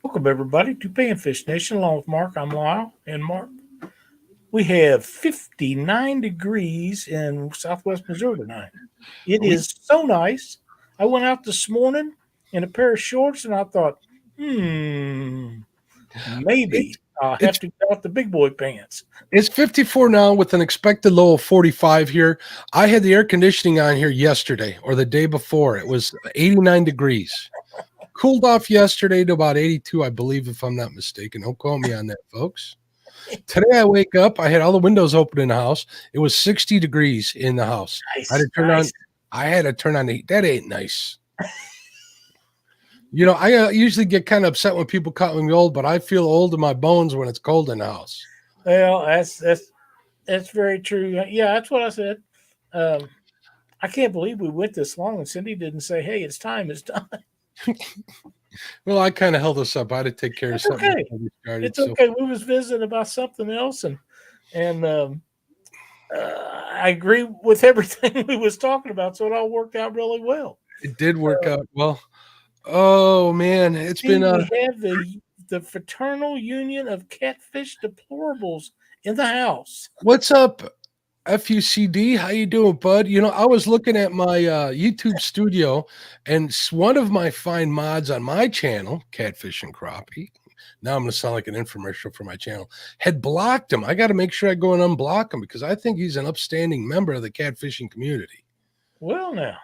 Welcome, everybody, to Panfish Nation. Along with Mark, I'm Lyle. And Mark, we have 59 degrees in southwest Missouri tonight. It We is so nice. I went out this morning in a pair of shorts and I thought, it's maybe I'll it's have to get out the big boy pants. it's 54 now with an expected low of 45 here. I had the air conditioning on here yesterday or the day before. It was 89 degrees. Cooled off yesterday to about 82, I believe, if I'm not mistaken. Don't quote me on that, folks. Today I wake up, I had all the windows open in the house. It was 60 degrees in the house. I had Nice, to turn on nice. I had to turn on the heat. That ain't nice. I usually get kind of upset when people call me old, but I feel old in my bones when it's cold in the house. Well, that's very true. Yeah, that's what I said. Um, I can't believe we went this long and Cindy didn't say, "Hey, it's time. It's time." Well, I kind of held us up. I had to take care of That's something okay. before we started. It's So okay. We was visiting about something else, and I agree with everything we was talking about. So it all worked out really well. it did work out well. Oh man, it's See, been we have the Fraternal Union of Catfish Deplorables in the house. what's up, FUCD? How you doing, bud? I was looking at my YouTube studio, and one of my fine mods on my channel, Catfish and Crappie. Now I'm going to sound like an infomercial for my channel. Had blocked him. I got to make sure I go and unblock him because I think he's an upstanding member of the catfishing community. Well, now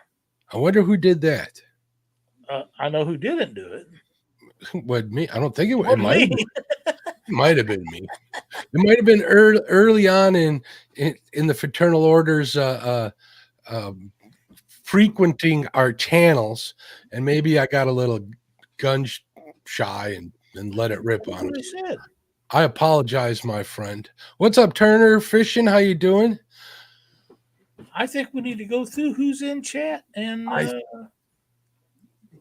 I wonder who did that. I know who didn't do it. What me? I don't think it. It Wasn't might. me. Might have been me. It might have been early on in the fraternal orders um, frequenting our channels, and maybe I got a little gun shy and let it rip That's on what him. he said. I apologize, my friend. What's up, Turner Fishing? How you doing? I think we need to go through who's in chat and I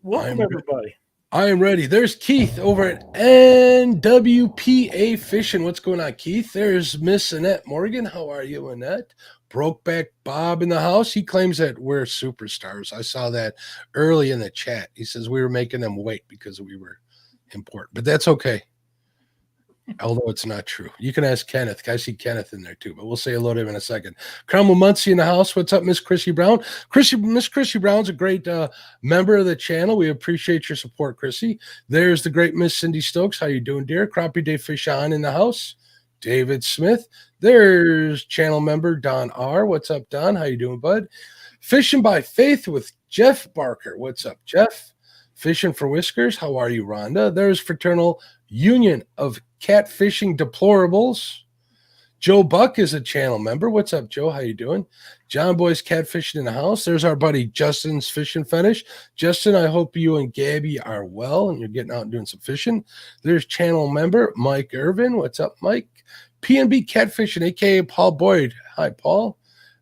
welcome I'm everybody. I am ready. There's Keith over at NWPA Fishing. What's going on, Keith? There's Miss Annette Morgan. How are you, Annette? Brokeback Bob in the house. He claims that we're superstars. I saw that early in the chat. He says we were making them wait because we were important, but that's okay. Although it's not true. You can ask Kenneth. I see Kenneth in there too, but we'll say hello to him in a second. Cromwell Muncie in the house. What's up, Miss Chrissy Brown? Miss Chrissy Brown's a great member of the channel. We appreciate your support, Chrissy. There's the great Miss Cindy Stokes. How you doing, dear? Crappie Day Fish On in the house. David Smith. There's channel member Don R. What's up, Don? How you doing, bud? Fishing by Faith with Jeff Barker. What's up, Jeff? Fishing for Whiskers. How are you, Rhonda? There's Fraternal Union of Catfishing Deplorables. Joe Buck is a channel member. What's up, Joe? How you doing? John Boy's Catfishing in the house. There's our buddy Justin's Fishing Fetish. Justin, I hope you and Gabby are well and you're getting out and doing some fishing. There's channel member Mike Irvin. What's up, Mike? PNB Catfishing, aka Paul Boyd. Hi, Paul.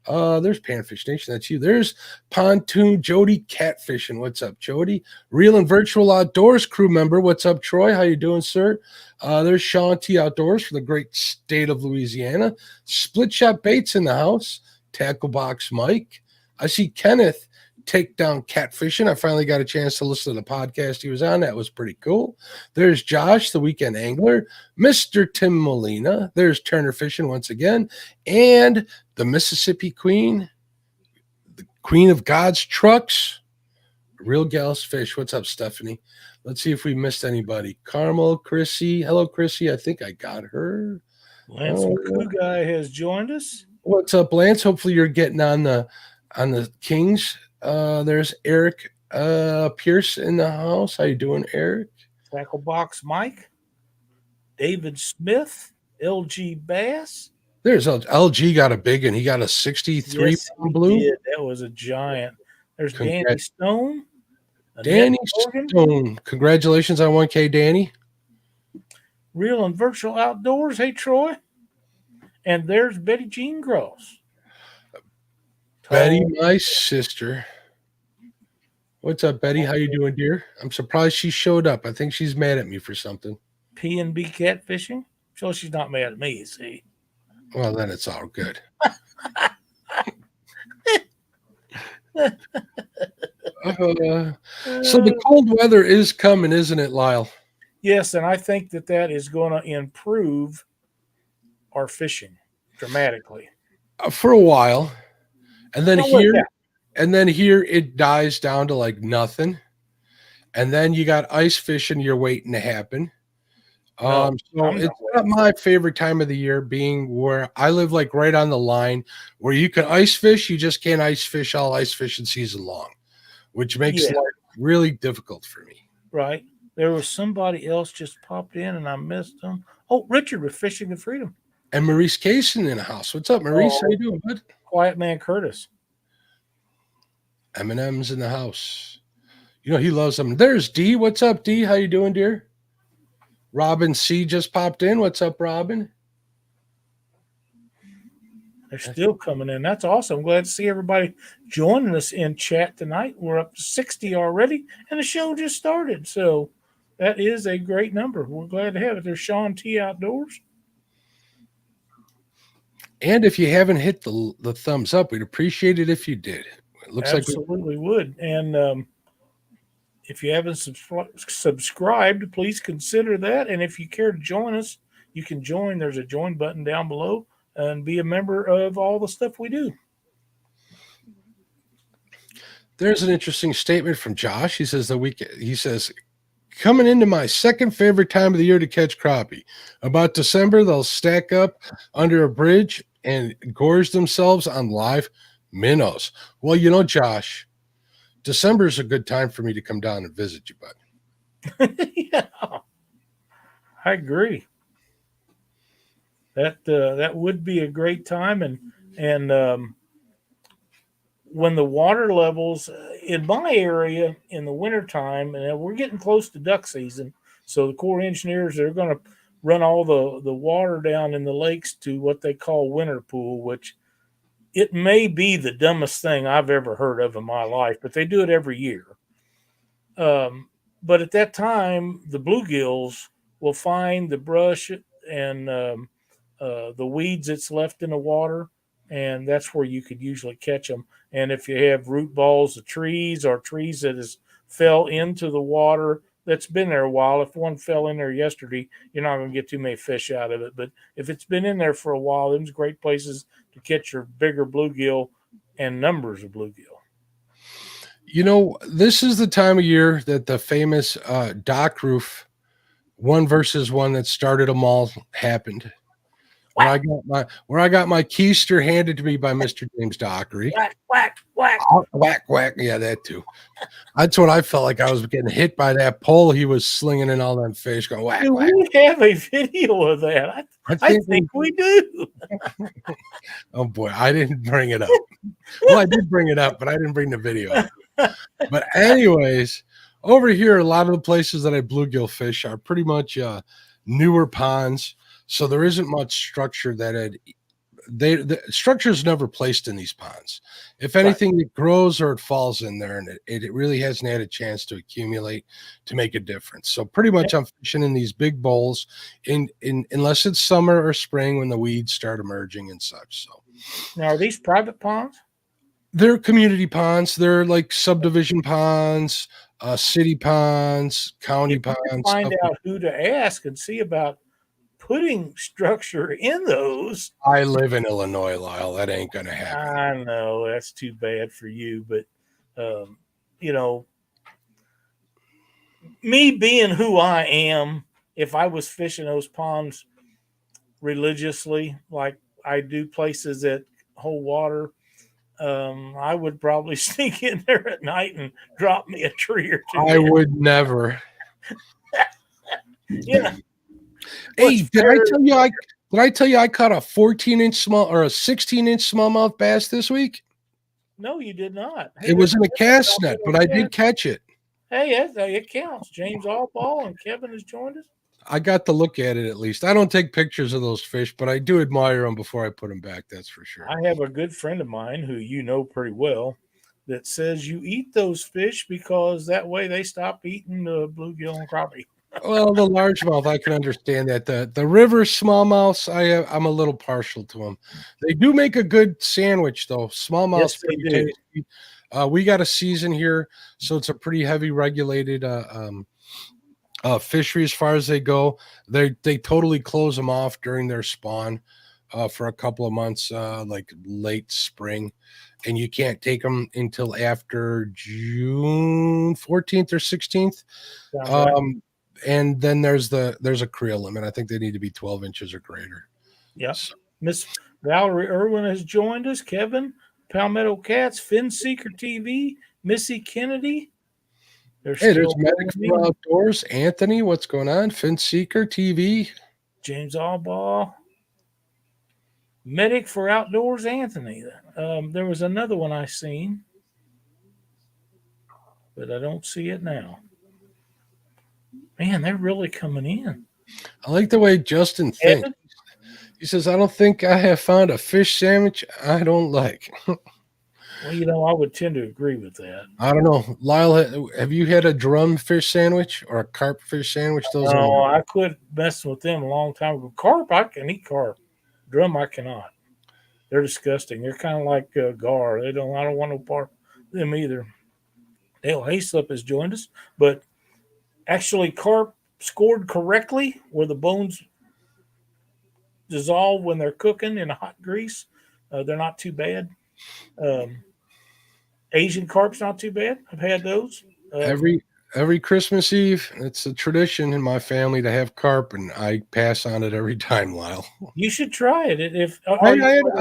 There's Panfish Nation. That's you. There's Pontoon Jody Catfishing. What's up, Jody? Real and Virtual Outdoors crew member. What's up, Troy? How you doing, sir? There's Sean T Outdoors for the great state of Louisiana. Split Shot Baits in the house. Tackle Box Mike. I see Kenneth take down catfishing. I finally got a chance to listen to the podcast he was on. That was pretty cool. There's Josh, the weekend angler. Mr. Tim Molina. There's Turner Fishing once again. And the Mississippi Queen, the Queen of God's Trucks, Real Gals Fish. What's up, Stephanie? Let's see if we missed anybody. Carmel, Chrissy. Hello, Chrissy. I think I got her. Lance Guy has joined us. What's up, Lance? Hopefully you're getting on the Kings. There's Eric Pierce in the house. How you doing, Eric? Tackle Box Mike. David Smith. LG Bass. There's LG got a big one. He got a 63 pound blue. Did. That was a giant. There's Danny Stone. Danny Stone. Congratulations on 1K, Danny. Real and Virtual Outdoors. Hey, Troy. And there's Betty Jean Gross. Betty, my sister. What's up, Betty? How you doing, dear? I'm surprised she showed up. I think she's mad at me for something. P&B Catfishing. So she's not mad at me, see. Well, then it's all good. So the cold weather is coming, isn't it, Lyle? Yes, and I think that is going to improve our fishing dramatically. For a while, and then Oh, well, here, yeah, it dies down to like nothing, and then you got ice fishing you're waiting to happen. no, So I'm not it's not waiting. my favorite time of the year, being where I live, like right on the line where you can ice fish, you just can't ice fish all ice fishing season long, which makes Yeah, life really difficult for me. right. There was somebody else just popped in and I missed them. Oh, Richard with Fishing and Freedom. And Maurice Kaysen in the house. What's up, Maurice? How Oh, you doing, bud? Quiet Man Curtis. Eminem's in the house. You know he loves them. There's D. What's up, D? How you doing, dear? Robin C just popped in. What's up, Robin? They're still coming in. That's awesome. I'm glad to see everybody joining us in chat tonight. We're up to 60 already, and the show just started. So that is a great number. We're glad to have it. There's Sean T Outdoors. And if you haven't hit the thumbs up, we'd appreciate it if you did. It looks like Absolutely would. And if you haven't subscribed, please consider that. And if you care to join us, you can join. There's a join button down below and be a member of all the stuff we do. there's an interesting statement from Josh. He says coming into my second favorite time of the year to catch crappie. About December, they'll stack up under a bridge and gorge themselves on live minnows. Well, you know, Josh, December is a good time for me to come down and visit you, bud. Yeah, I agree. That would be a great time, and when the water levels in my area in the wintertime, and we're getting close to duck season, so the Corps of Engineers are going to run all the water down in the lakes to what they call winter pool, which it may be the dumbest thing I've ever heard of in my life, but they do it every year. But at that time, the bluegills will find the brush and the weeds that's left in the water, and that's where you could usually catch them. And if you have root balls of trees or trees that has fell into the water that's been there a while, if one fell in there yesterday, you're not going to get too many fish out of it. But if it's been in there for a while, them's great places to catch your bigger bluegill and numbers of bluegill. You know, this is the time of year that the famous dock roof 1 versus 1 that started them all happened. Where I got my keister handed to me by Mr. James Dockery. Whack, whack, whack. Whack, whack. Yeah, that too. That's what I felt like. I was getting hit by that pole he was slinging in all them fish going whack, Do whack. we have a video of that? I think we do. Oh boy, I didn't bring it up. Well, I did bring it up, but I didn't bring the video up. But anyways, over here, a lot of the places that I bluegill fish are pretty much newer ponds. So there isn't much structure the structure is never placed in these ponds. If anything, it grows or it falls in there, and it really hasn't had a chance to accumulate to make a difference. So pretty much I'm fishing in these big bowls in unless it's summer or spring when the weeds start emerging and such. So Now, are these private ponds? they're community ponds. They're like subdivision ponds, city ponds, county If you ponds. can find out who to ask and see about putting structure in those. I live in Illinois, Lyle. That ain't gonna happen. I know that's too bad for you, but you know, me being who I am, if I was fishing those ponds religiously, like I do places that hold water, I would probably sneak in there at night and drop me a tree or two. I would never. Yeah. Hey, did I tell you I caught a 14-inch small or a 16-inch smallmouth bass this week? No, you did not. It was in a cast net, but I did catch it. Hey, it counts. James Allball and Kevin has joined us. I got to look at it at least. I don't take pictures of those fish, but I do admire them before I put them back. That's for sure. I have a good friend of mine who you know pretty well that says you eat those fish because that way they stop eating the bluegill and crappie. Well, the largemouth, I can understand that. The river smallmouths, I'm a little partial to them. They do make a good sandwich, though. Smallmouths, Yes, they do. tasty. We got a season here, so it's a pretty heavy regulated Fishery, as far as they go, they totally close them off during their spawn for a couple of months, like late spring, and you can't take them until after June 14th or 16th. Sounds right. And then there's a creel limit. I think they need to be 12 inches or greater. Yep. So, Miss Valerie Irwin has joined us. Kevin, Palmetto Cats, Fin Seeker TV, Missy Kennedy. They're hey, there's still Medic going for in. Outdoors. Anthony, what's going on? Fin Seeker TV. James Albaugh. Medic for Outdoors, Anthony. There was another one I seen, but I don't see it now. Man, they're really coming in. I like the way Justin thinks. Evan? He says, I don't think I have found a fish sandwich I don't like. Well, I would tend to agree with that. I don't know. Lyle, have you had a drum fish sandwich or a carp fish sandwich? Those are No, I quit messing with them a long time ago. Carp, I can eat carp. Drum, I cannot. They're disgusting. They're kind of like gar. I don't want no part of them either. Dale Hayslip has joined us, but actually, carp scored correctly where the bones dissolve when they're cooking in hot grease. They're not too bad. Asian carp's not too bad. I've had those. every Christmas Eve. It's a tradition in my family to have carp, and I pass on it every time, Lyle. You should try it. If I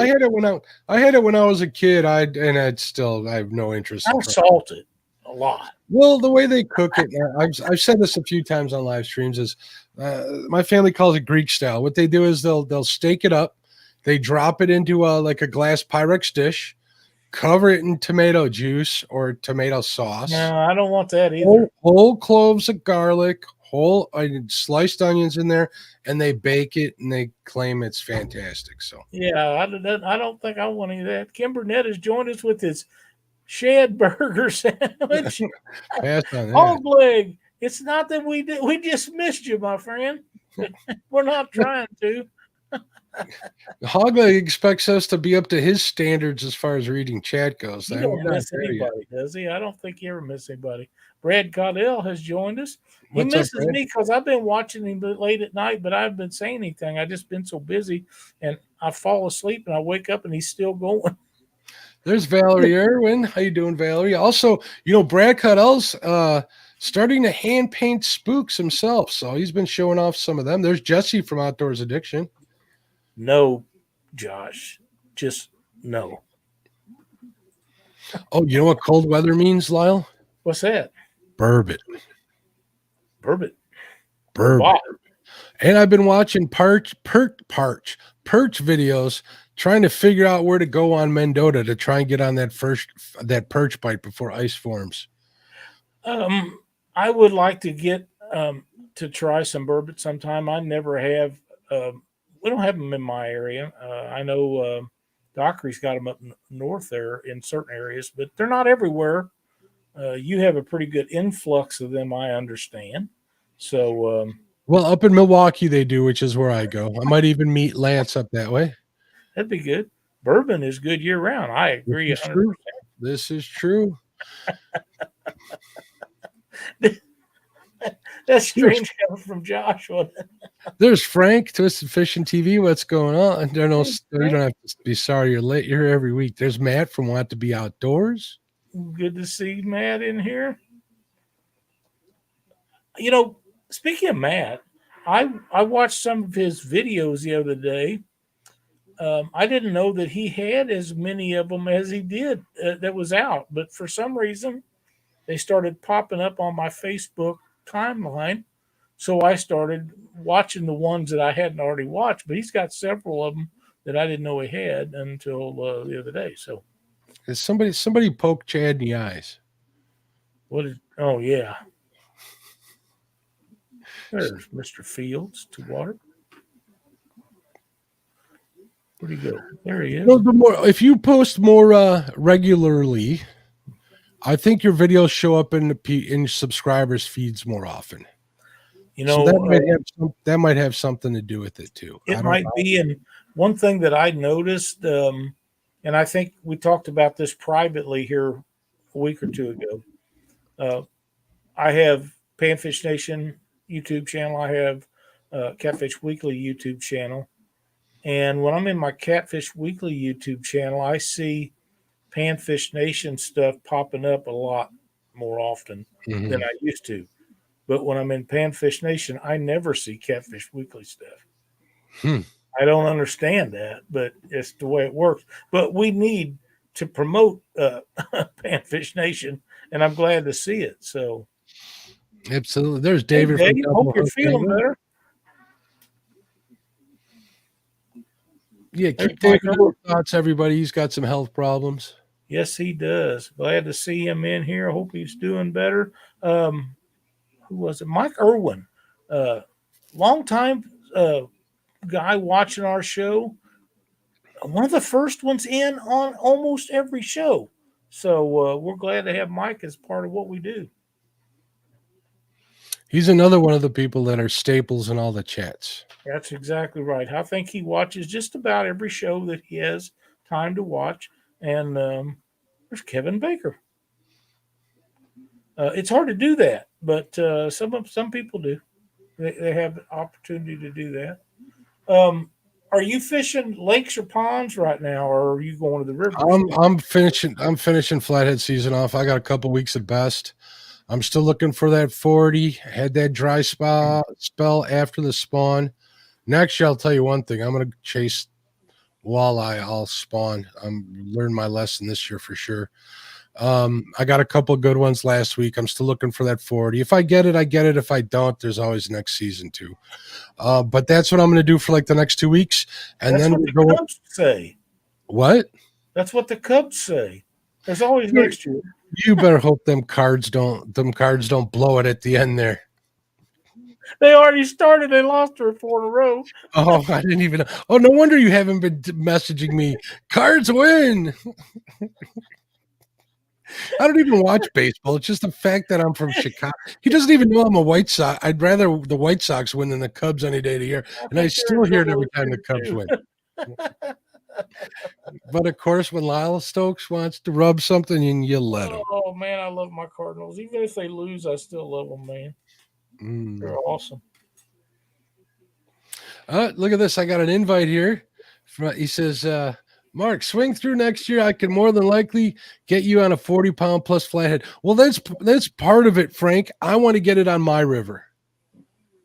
had it when I was a kid. I have no interest. I salt it a lot. Well, the way they cook it, I've said this a few times on live streams, is my family calls it Greek style. What they do is they'll steak it up, they drop it into like a glass Pyrex dish, cover it in tomato juice or tomato sauce. No, I don't want that either. Whole cloves of garlic, sliced onions in there, and they bake it, and they claim it's fantastic. So yeah, I don't think I want any of that. Kim Burnett has joined us with his shed burger sandwich. pass on that. Hog leg. It's not that we just missed you, my friend. We're not trying to. Hogleg expects us to be up to his standards as far as reading chat goes. He don't miss anybody, does he? I don't think he ever misses anybody. Brad Caudell has joined us. He misses me because I've been watching him late at night, but I haven't been saying anything. I've just been so busy, and I fall asleep and I wake up and he's still going. There's Valerie Irwin. How you doing, Valerie? Also, Brad Caudell's starting to hand paint spooks himself, so he's been showing off some of them. There's Jesse from Outdoors Addiction. No, Josh, just no. Oh, you know what cold weather means, Lyle? What's that? Burbot. Wow. And I've been watching perch videos, trying to figure out where to go on Mendota to try and get on that perch bite before ice forms. I would like to get to try some burbot sometime. I never have. We don't have them in my area. I know Dockery's got them up north there in certain areas, but they're not everywhere. You have a pretty good influx of them, I understand. So, well, up in Milwaukee they do, which is where I go. I might even meet Lance up that way. That'd be good. Bourbon is good year round. I agree. This is true. That's strange coming from Joshua. There's Frank, Twisted Fishing TV. What's going on? You don't have to be sorry you're late. You're here every week. There's Matt from Want to Be Outdoors. Good to see Matt in here. Speaking of Matt, I watched some of his videos the other day. I didn't know that he had as many of them as he did that was out, but for some reason they started popping up on my Facebook timeline. So I started watching the ones that I hadn't already watched, but he's got several of them that I didn't know he had until the other day. So somebody poked Chad in the eyes. Oh yeah. There's Mr. Fields to water. Where'd he go? There he is. If you post more regularly, I think your videos show up in subscribers' feeds more often. So that might have something to do with it too. It might be. And one thing that I noticed, and I think we talked about this privately here a week or two ago. I have Panfish Nation YouTube channel. I have Catfish Weekly YouTube channel. And when I'm in my Catfish Weekly YouTube channel, I see Panfish Nation stuff popping up a lot more often than I used to. But when I'm in Panfish Nation, I never see Catfish Weekly stuff. I don't understand that, but it's the way it works. But we need to promote Panfish Nation, and I'm glad to see it. So, Absolutely. There's hey, David Dave, from hope Double you're Hook. feeling better. Yeah, There's keep David Mike in your thoughts, everybody. He's got some health problems. Yes, he does. Glad to see him in here. I hope he's doing better. Who was it? Mike Irwin, long time guy watching our show. One of the first ones in on almost every show. So we're glad to have Mike as part of what we do. He's another one of the people that are staples in all the chats. That's exactly right. I think he watches just about every show that he has time to watch. And there's Kevin Baker. It's hard to do that, but some people do. They have the opportunity to do that. Are you fishing lakes or ponds right now, or are you going to the river? I'm finishing flathead season off. I got a couple weeks at best. I'm still looking for that 40. Had that dry spell after the spawn. Next year, I'll tell you one thing. I'm going to chase walleye all spawn. I'm learned my lesson this year for sure. I got a couple good ones last week. I'm still looking for that 40. If I get it, I get it. If I don't, there's always next season too. But that's what I'm going to do for like the next 2 weeks. And that's then what the Cubs say. What? That's what the Cubs say. There's always next year. You better hope them cards don't blow it at the end there. They already started. They lost 3 or 4 in a row. Oh, I didn't even know. Oh, no wonder you haven't been messaging me. Cards win. I don't even watch baseball. It's just the fact that I'm from Chicago. He doesn't even know I'm a White Sox. I'd rather the White Sox win than the Cubs any day of the year. And I still hear it every time the Cubs win. But of course, when Lyle Stokes wants to rub something, you let him. Oh man, I love my Cardinals. Even if they lose, I still love them, man. They're awesome. Look at this. I got an invite here. He says, Mark, swing through next year. I can more than likely get you on a 40-pound plus flathead. Well, that's part of it, Frank. I want to get it on my river.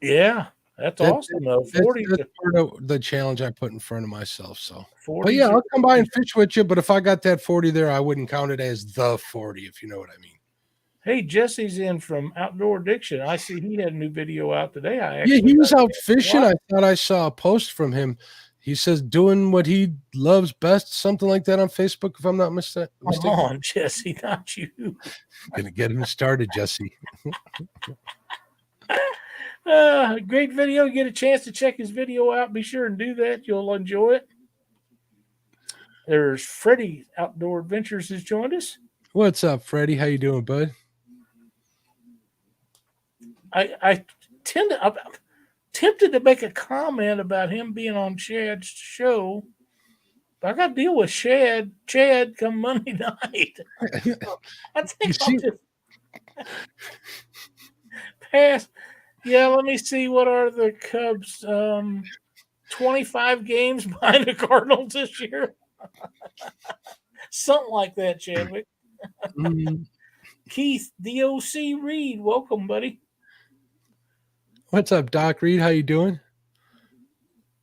Yeah, that's awesome, though. 40 that's part of the challenge I put in front of myself. So, 40, but yeah, I'll come by and fish with you. But if I got that 40 there, I wouldn't count it as the 40, if you know what I mean. Hey, Jesse's in from Outdoor Addiction. I see he had a new video out today. He was out fishing. I thought I saw a post from him. He says doing what he loves best, something like that on Facebook, if I'm not mistaken. Come on, Jesse, not you. Gonna get him started, Jesse. Great video. Get a chance to check his video out. Be sure and do that. You'll enjoy it. There's Freddie Outdoor Adventures has joined us. What's up, Freddie? How you doing, bud? I'm tempted to make a comment about him being on Chad's show, but I got to deal with Chad come Monday night. I think I'll just pass. Yeah, let me see. What are the Cubs? 25 games behind the Cardinals this year. Something like that, Chadwick. Keith, DOC Reed, welcome, buddy. What's up, Doc Reed? How you doing?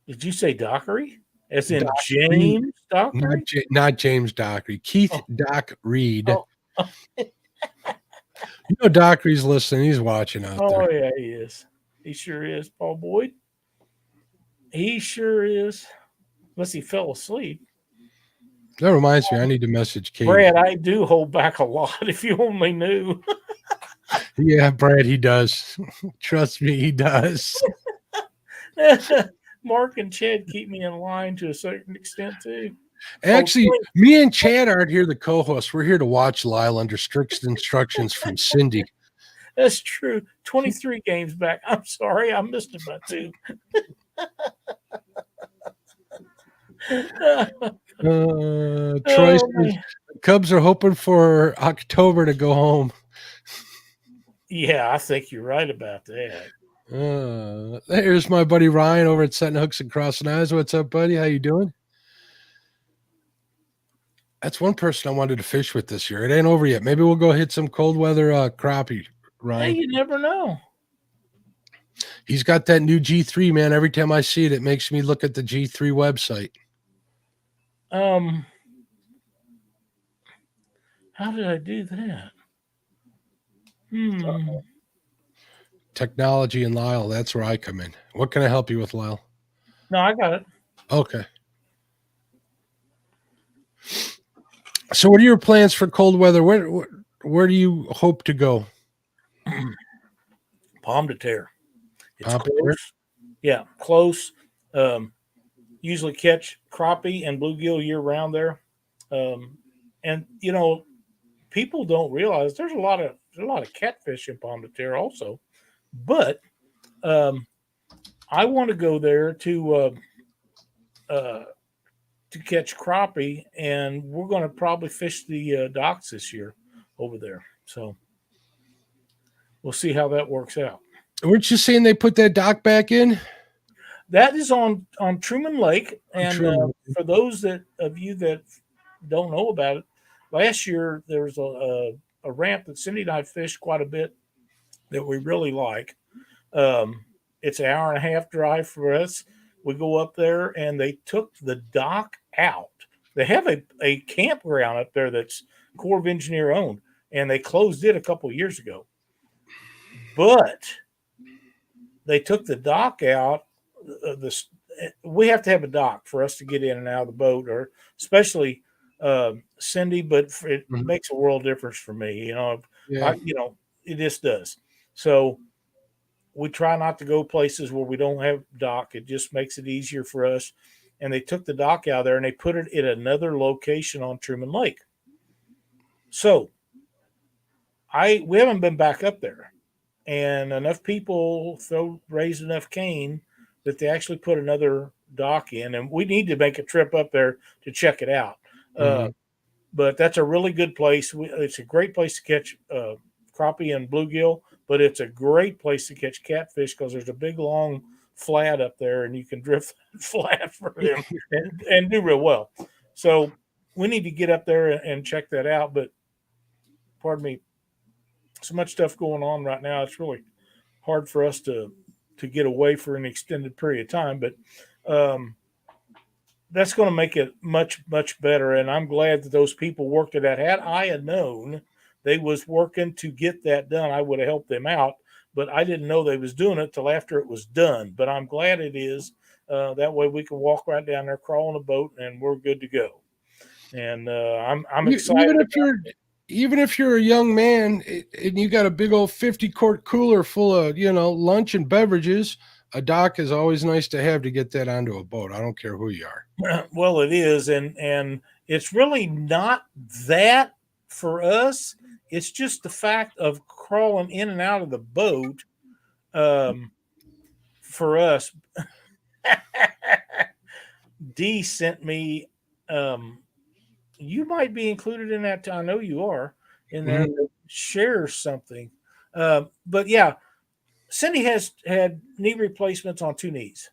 Did you say Dockery? As in Doc James Reed. Dockery? Not James Dockery. Keith Doc Reed. Oh. You know Dockery's listening. He's watching out there. Oh, yeah, he is. He sure is, Paul Boyd. He sure is. Unless he fell asleep. That reminds me, I need to message Kate. Brad, I do hold back a lot, if you only knew. Yeah, Brad, he does. Trust me, he does. Mark and Chad keep me in line to a certain extent, too. Actually, me and Chad aren't here the co-hosts. We're here to watch Lyle under strict instructions from Cindy. That's true. 23 games back. I'm sorry. I missed it by 2. Troy says, Cubs are hoping for October to go home. Yeah, I think you're right about that. There's my buddy Ryan over at Setting Hooks and Crossing Eyes. What's up, buddy? How you doing? That's one person I wanted to fish with this year. It ain't over yet. Maybe we'll go hit some cold weather crappie, Hey, Ryan. you never know. He's got that new G3, man. Every time I see it, it makes me look at the G3 website. How did I do that? Technology and Lyle, that's where I come in. What can I help you with, Lyle? No, I got it. Okay. So what are your plans for cold weather? Where do you hope to go? Palm to Terre. It's Palm to close. Terre? Yeah, close. Usually catch crappie and bluegill year round there. And you know, people don't realize there's a lot of catfish in Palm de Terre also. But I want to go there to catch crappie, and we're going to probably fish the docks this year over there. So we'll see how that works out. Weren't you saying they put that dock back in? That is on Truman Lake, and for those of you that don't know about it, last year there was a ramp that Cindy and I fished quite a bit that we really like. It's an hour and a half drive for us. We go up there, and they took the dock out. They have a campground up there that's Corps of Engineer owned, and they closed it a couple of years ago. But they took the dock out. We have to have a dock for us to get in and out of the boat, or especially Cindy. But it makes a world difference for me. You know, it just does. So we try not to go places where we don't have dock. It just makes it easier for us. And they took the dock out there and they put it at another location on Truman Lake. So we haven't been back up there, and enough people raised enough cane that they actually put another dock in, and we need to make a trip up there to check it out. But that's a really good place. It's a great place to catch crappie and bluegill, but it's a great place to catch catfish because there's a big long flat up there, and you can drift flat for them and do real well. So we need to get up there and check that out. But pardon me, so much stuff going on right now. It's really hard for us to get away for an extended period of time. But that's going to make it much, much better. And I'm glad that those people worked at that. Had I had known they was working to get that done, I would have helped them out. But I didn't know they was doing it till after it was done. But I'm glad it is. That way we can walk right down there, crawl on a boat, and we're good to go. And I'm excited. Even if you're a young man and you got a big old 50-quart cooler full of, lunch and beverages, a dock is always nice to have to get that onto a boat. I don't care who you are. Well, it is. And it's really not that for us. It's just the fact of crawling in and out of the boat for us. Dee sent me you might be included in that. I know you are in there. Share something. But yeah, Cindy has had knee replacements on 2 knees.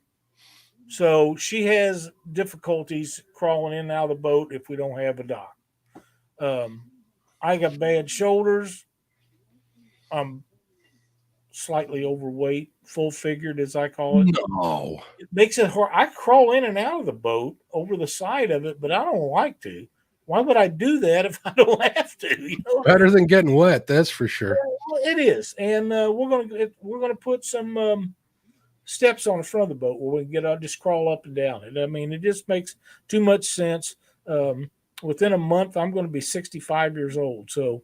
So she has difficulties crawling in and out of the boat if we don't have a dock. I got bad shoulders. I'm slightly overweight, full figured, as I call it. No. It makes it hard. I crawl in and out of the boat over the side of it, but I don't like to. Why would I do that if I don't have to? Better than getting wet, that's for sure. Well, it is, and we're gonna put some steps on the front of the boat where we can get out, just crawl up and down it. I mean, it just makes too much sense. Within a month, I'm going to be 65 years old, so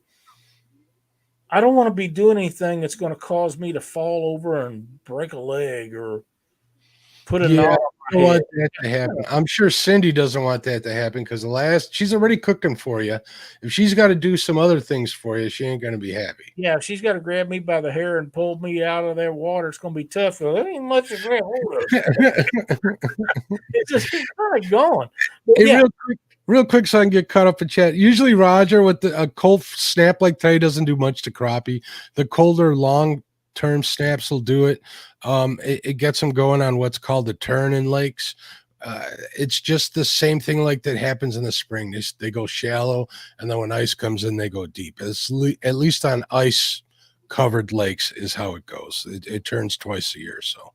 I don't want to be doing anything that's going to cause me to fall over and break a leg or put a knot on my head. Want that to happen. I'm sure Cindy doesn't want that to happen because she's already cooking for you. If she's got to do some other things for you, she ain't going to be happy. Yeah, if she's got to grab me by the hair and pull me out of that water, it's going to be tough. There ain't much to grab hold of. It's just kind of gone. Hey, real quick, so I can get caught up in chat. Usually, Roger with a cold snap like today doesn't do much to crappie. The colder long term snaps will do it. It gets them going on what's called a turn in lakes. It's just the same thing like that happens in the spring. They go shallow, and then when ice comes in, they go deep. At least on ice covered lakes is how it goes. It turns twice a year. So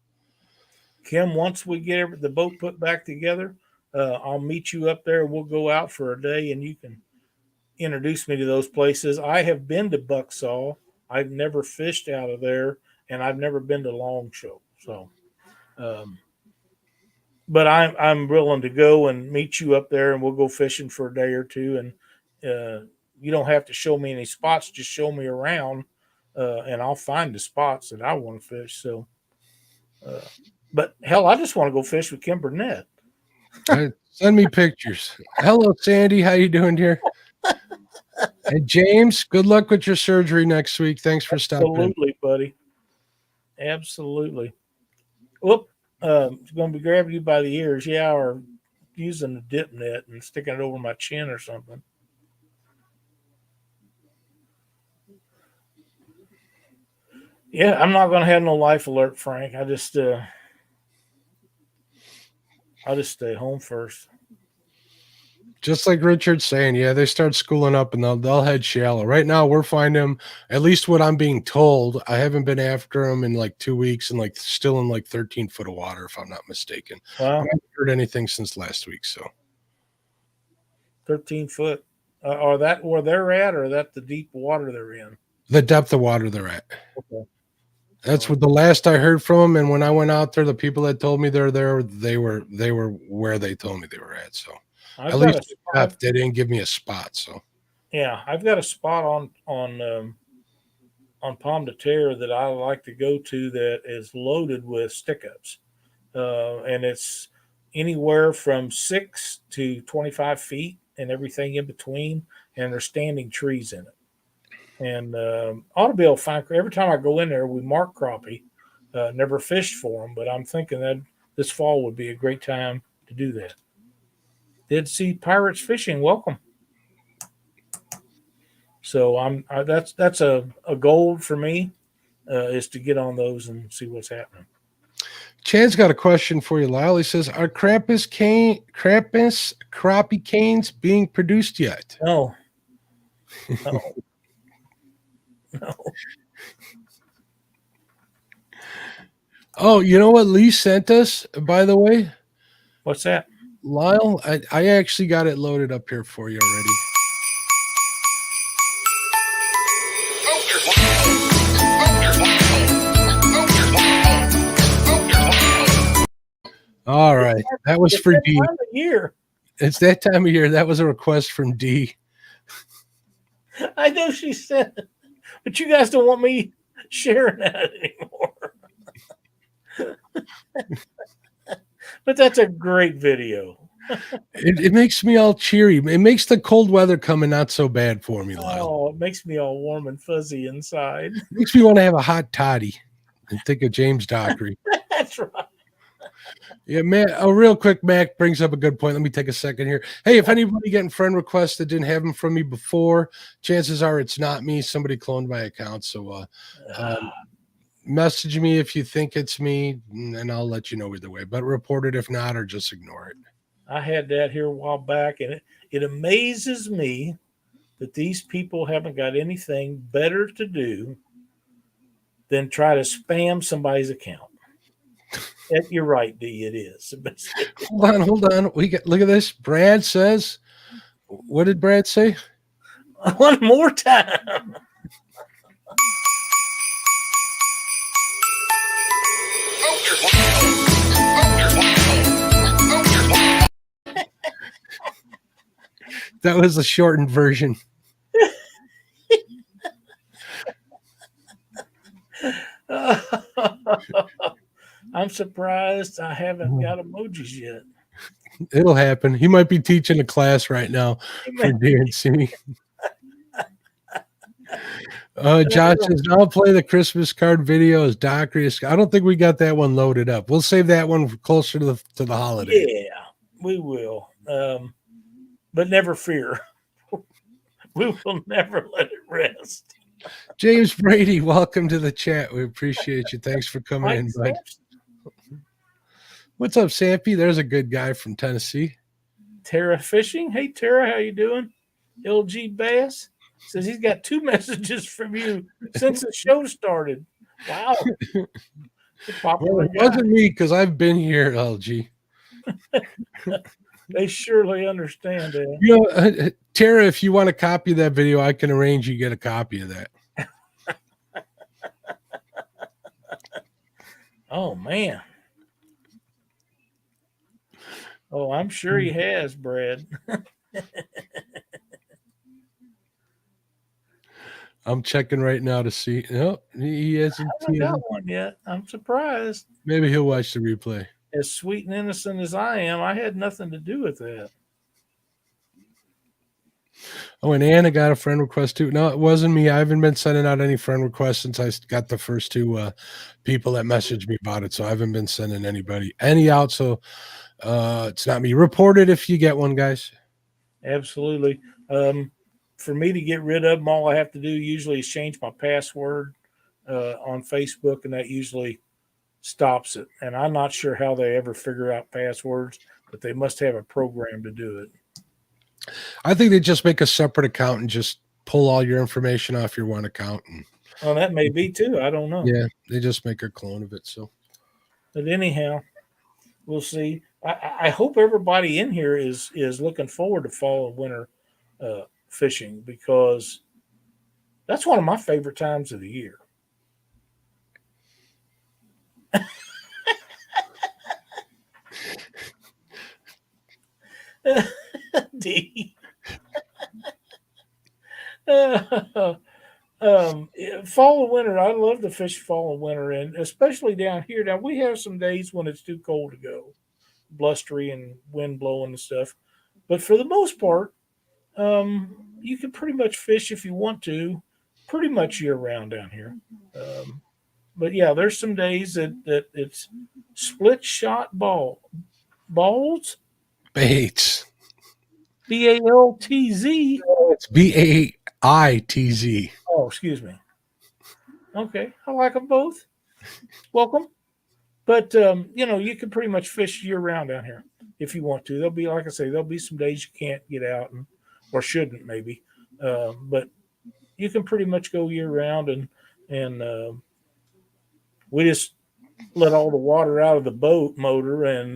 Kim, once we get the boat put back together, I'll meet you up there. We'll go out for a day, and you can introduce me to those places. I have been to Bucksaw. I've never fished out of there, and I've never been to Longshore. So, um, but I'm willing to go and meet you up there, and we'll go fishing for a day or two. And you don't have to show me any spots; just show me around, and I'll find the spots that I want to fish. So, uh, but hell, I just want to go fish with Kim Burnett. send me pictures. Hello, Sandy. How you doing, dear? And James, good luck with your surgery next week. Thanks for stopping in. Absolutely, buddy. Absolutely. Whoop. It's going to be grabbing you by the ears. Yeah, or using a dip net and sticking it over my chin or something. Yeah, I'm not going to have no life alert, Frank. I'll just stay home first. Just like Richard's saying, yeah, they start schooling up and they'll head shallow. Right now, we're finding them, at least what I'm being told. I haven't been after them in like 2 weeks and like still in like 13 foot of water, if I'm not mistaken. Wow. I haven't heard anything since last week. So 13 foot. Are that where they're at, or that the deep water they're in? the depth of water they're at. Okay. That's what the last I heard from them. And when I went out there, the people that told me they're there, they were where they told me they were at. So at least they didn't give me a spot. So yeah, I've got a spot on Pomme de Terre that I like to go to that is loaded with stick ups, and it's anywhere from 6 to 25 feet and everything in between, and there's standing trees in it. And ought to be able to find. Every time I go in there, we mark crappie. Never fished for them, but I'm thinking that this fall would be a great time to do that. Dead Sea Pirates Fishing, welcome. So that's a goal for me, is to get on those and see what's happening. Chad's got a question for you, Lyle. He says, "Are Krampus Crappie Kanes being produced yet?" No. No. No. Oh, you know what Lee sent us, by the way? What's that? Lyle, I actually got it loaded up here for you already. All right. That was for D. It's that time of year. That was a request from D. I know she said it, but you guys don't want me sharing that anymore. But that's a great video. It makes me all cheery. It makes the cold weather coming not so bad for me, Lyle. Oh, it makes me all warm and fuzzy inside. It makes me want to have a hot toddy and think of James Dockery. That's right. Yeah, man. Oh, real quick, Mac brings up a good point. Let me take a second here. Hey, if anybody getting friend requests that didn't have them from me before, chances are it's not me. Somebody cloned my account. So message me if you think it's me, and I'll let you know either way. But report it if not, or just ignore it. I had that here a while back, and it amazes me that these people haven't got anything better to do than try to spam somebody's account. You're right, D. It is. Hold on. Look at this. Brad says, what did Brad say? One more time. That was a shortened version. I'm surprised I haven't got emojis yet. It'll happen. He might be teaching a class right now for DNC. Josh says, I'll play the Christmas card videos. Dockery. I don't think we got that one loaded up. We'll save that one closer to the holiday. Yeah, we will. But never fear. We will never let it rest. James Brady, welcome to the chat. We appreciate you. Thanks for coming Mike in, bud. Sampson, What's up, Sampy? There's a good guy from Tennessee. Tara Fishing. Hey, Tara, how you doing? LG Bass says he's got 2 messages from you since the show started. Wow. The popular Well, it guy. wasn't me because I've been here, LG. They surely understand that. You know, Tara, if you want a copy of that video, I can arrange you get a copy of that. Oh, man. Oh, I'm sure he has, Brad. I'm checking right now to see. No, he hasn't. I haven't got one yet. I'm surprised. Maybe he'll watch the replay. As sweet and innocent as I am, I had nothing to do with that. Oh, and Anna got a friend request too. No, it wasn't me. I haven't been sending out any friend requests since I got the first 2 people that messaged me about it. So I haven't been sending any out. So it's not me. Report it if you get one, guys. Absolutely. For me to get rid of them, all I have to do usually is change my password on Facebook, and that usually stops it. And I'm not sure how they ever figure out passwords, but they must have a program to do it. I think they just make a separate account and just pull all your information off your one account. And, Well, that may be too. I don't know. yeah, they just make a clone of it. So, But anyhow, we'll see. I hope everybody in here is looking forward to fall and winter fishing, because that's one of my favorite times of the year. D. Fall and winter, I love to fish fall and winter, and especially down here. Now, we have some days when it's too cold to go, blustery and wind blowing and stuff. But for the most part, you can pretty much fish if you want to, pretty much year round down here. But yeah, there's some days that it's split shot balls, Baits. BALTZ. It's BAITZ. Oh, excuse me. Okay, I like them both. Welcome. But you can pretty much fish year round down here if you want to. There'll be, like I say, there'll be some days you can't get out or shouldn't maybe, but you can pretty much go year round, and we just let all the water out of the boat motor and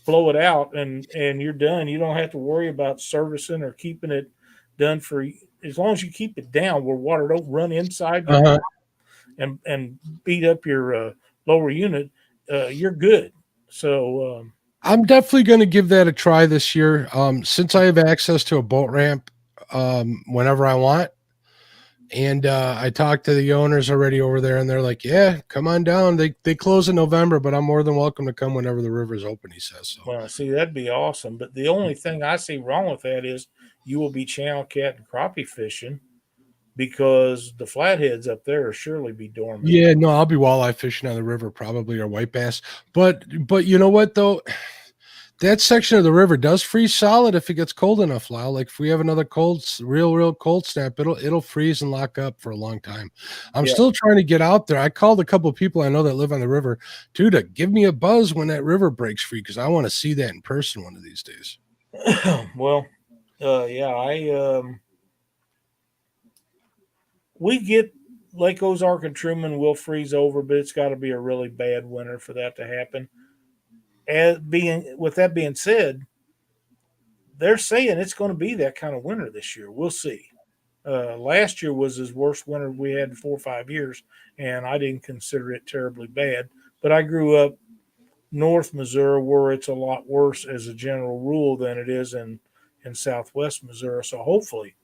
blow it out, and you're done. You don't have to worry about servicing or keeping it done for, as long as you keep it down where water don't run inside your and beat up your lower unit. You're good. So I'm definitely going to give that a try this year. Since I have access to a boat ramp whenever I want. And I talked to the owners already over there, and they're like, yeah, come on down. They close in November, but I'm more than welcome to come whenever the river's open, he says. So. Well, see, that'd be awesome. But the only thing I see wrong with that is you will be channel cat and crappie fishing, because the flatheads up there will surely be dormant. Yeah, no, I'll be walleye fishing on the river probably, or white bass. But you know what, though? That section of the river does freeze solid if it gets cold enough, Lyle. Like if we have another real cold snap, it'll freeze and lock up for a long time. I'm still trying to get out there. I called a couple of people I know that live on the river, dude, give me a buzz when that river breaks free, because I want to see that in person one of these days. Well, we get Lake Ozark and Truman will freeze over, but it's got to be a really bad winter for that to happen. With that being said, they're saying it's going to be that kind of winter this year. We'll see. Last year was his worst winter we had in 4 or 5 years, and I didn't consider it terribly bad. But I grew up North Missouri, where it's a lot worse as a general rule than it is in Southwest Missouri. So hopefully,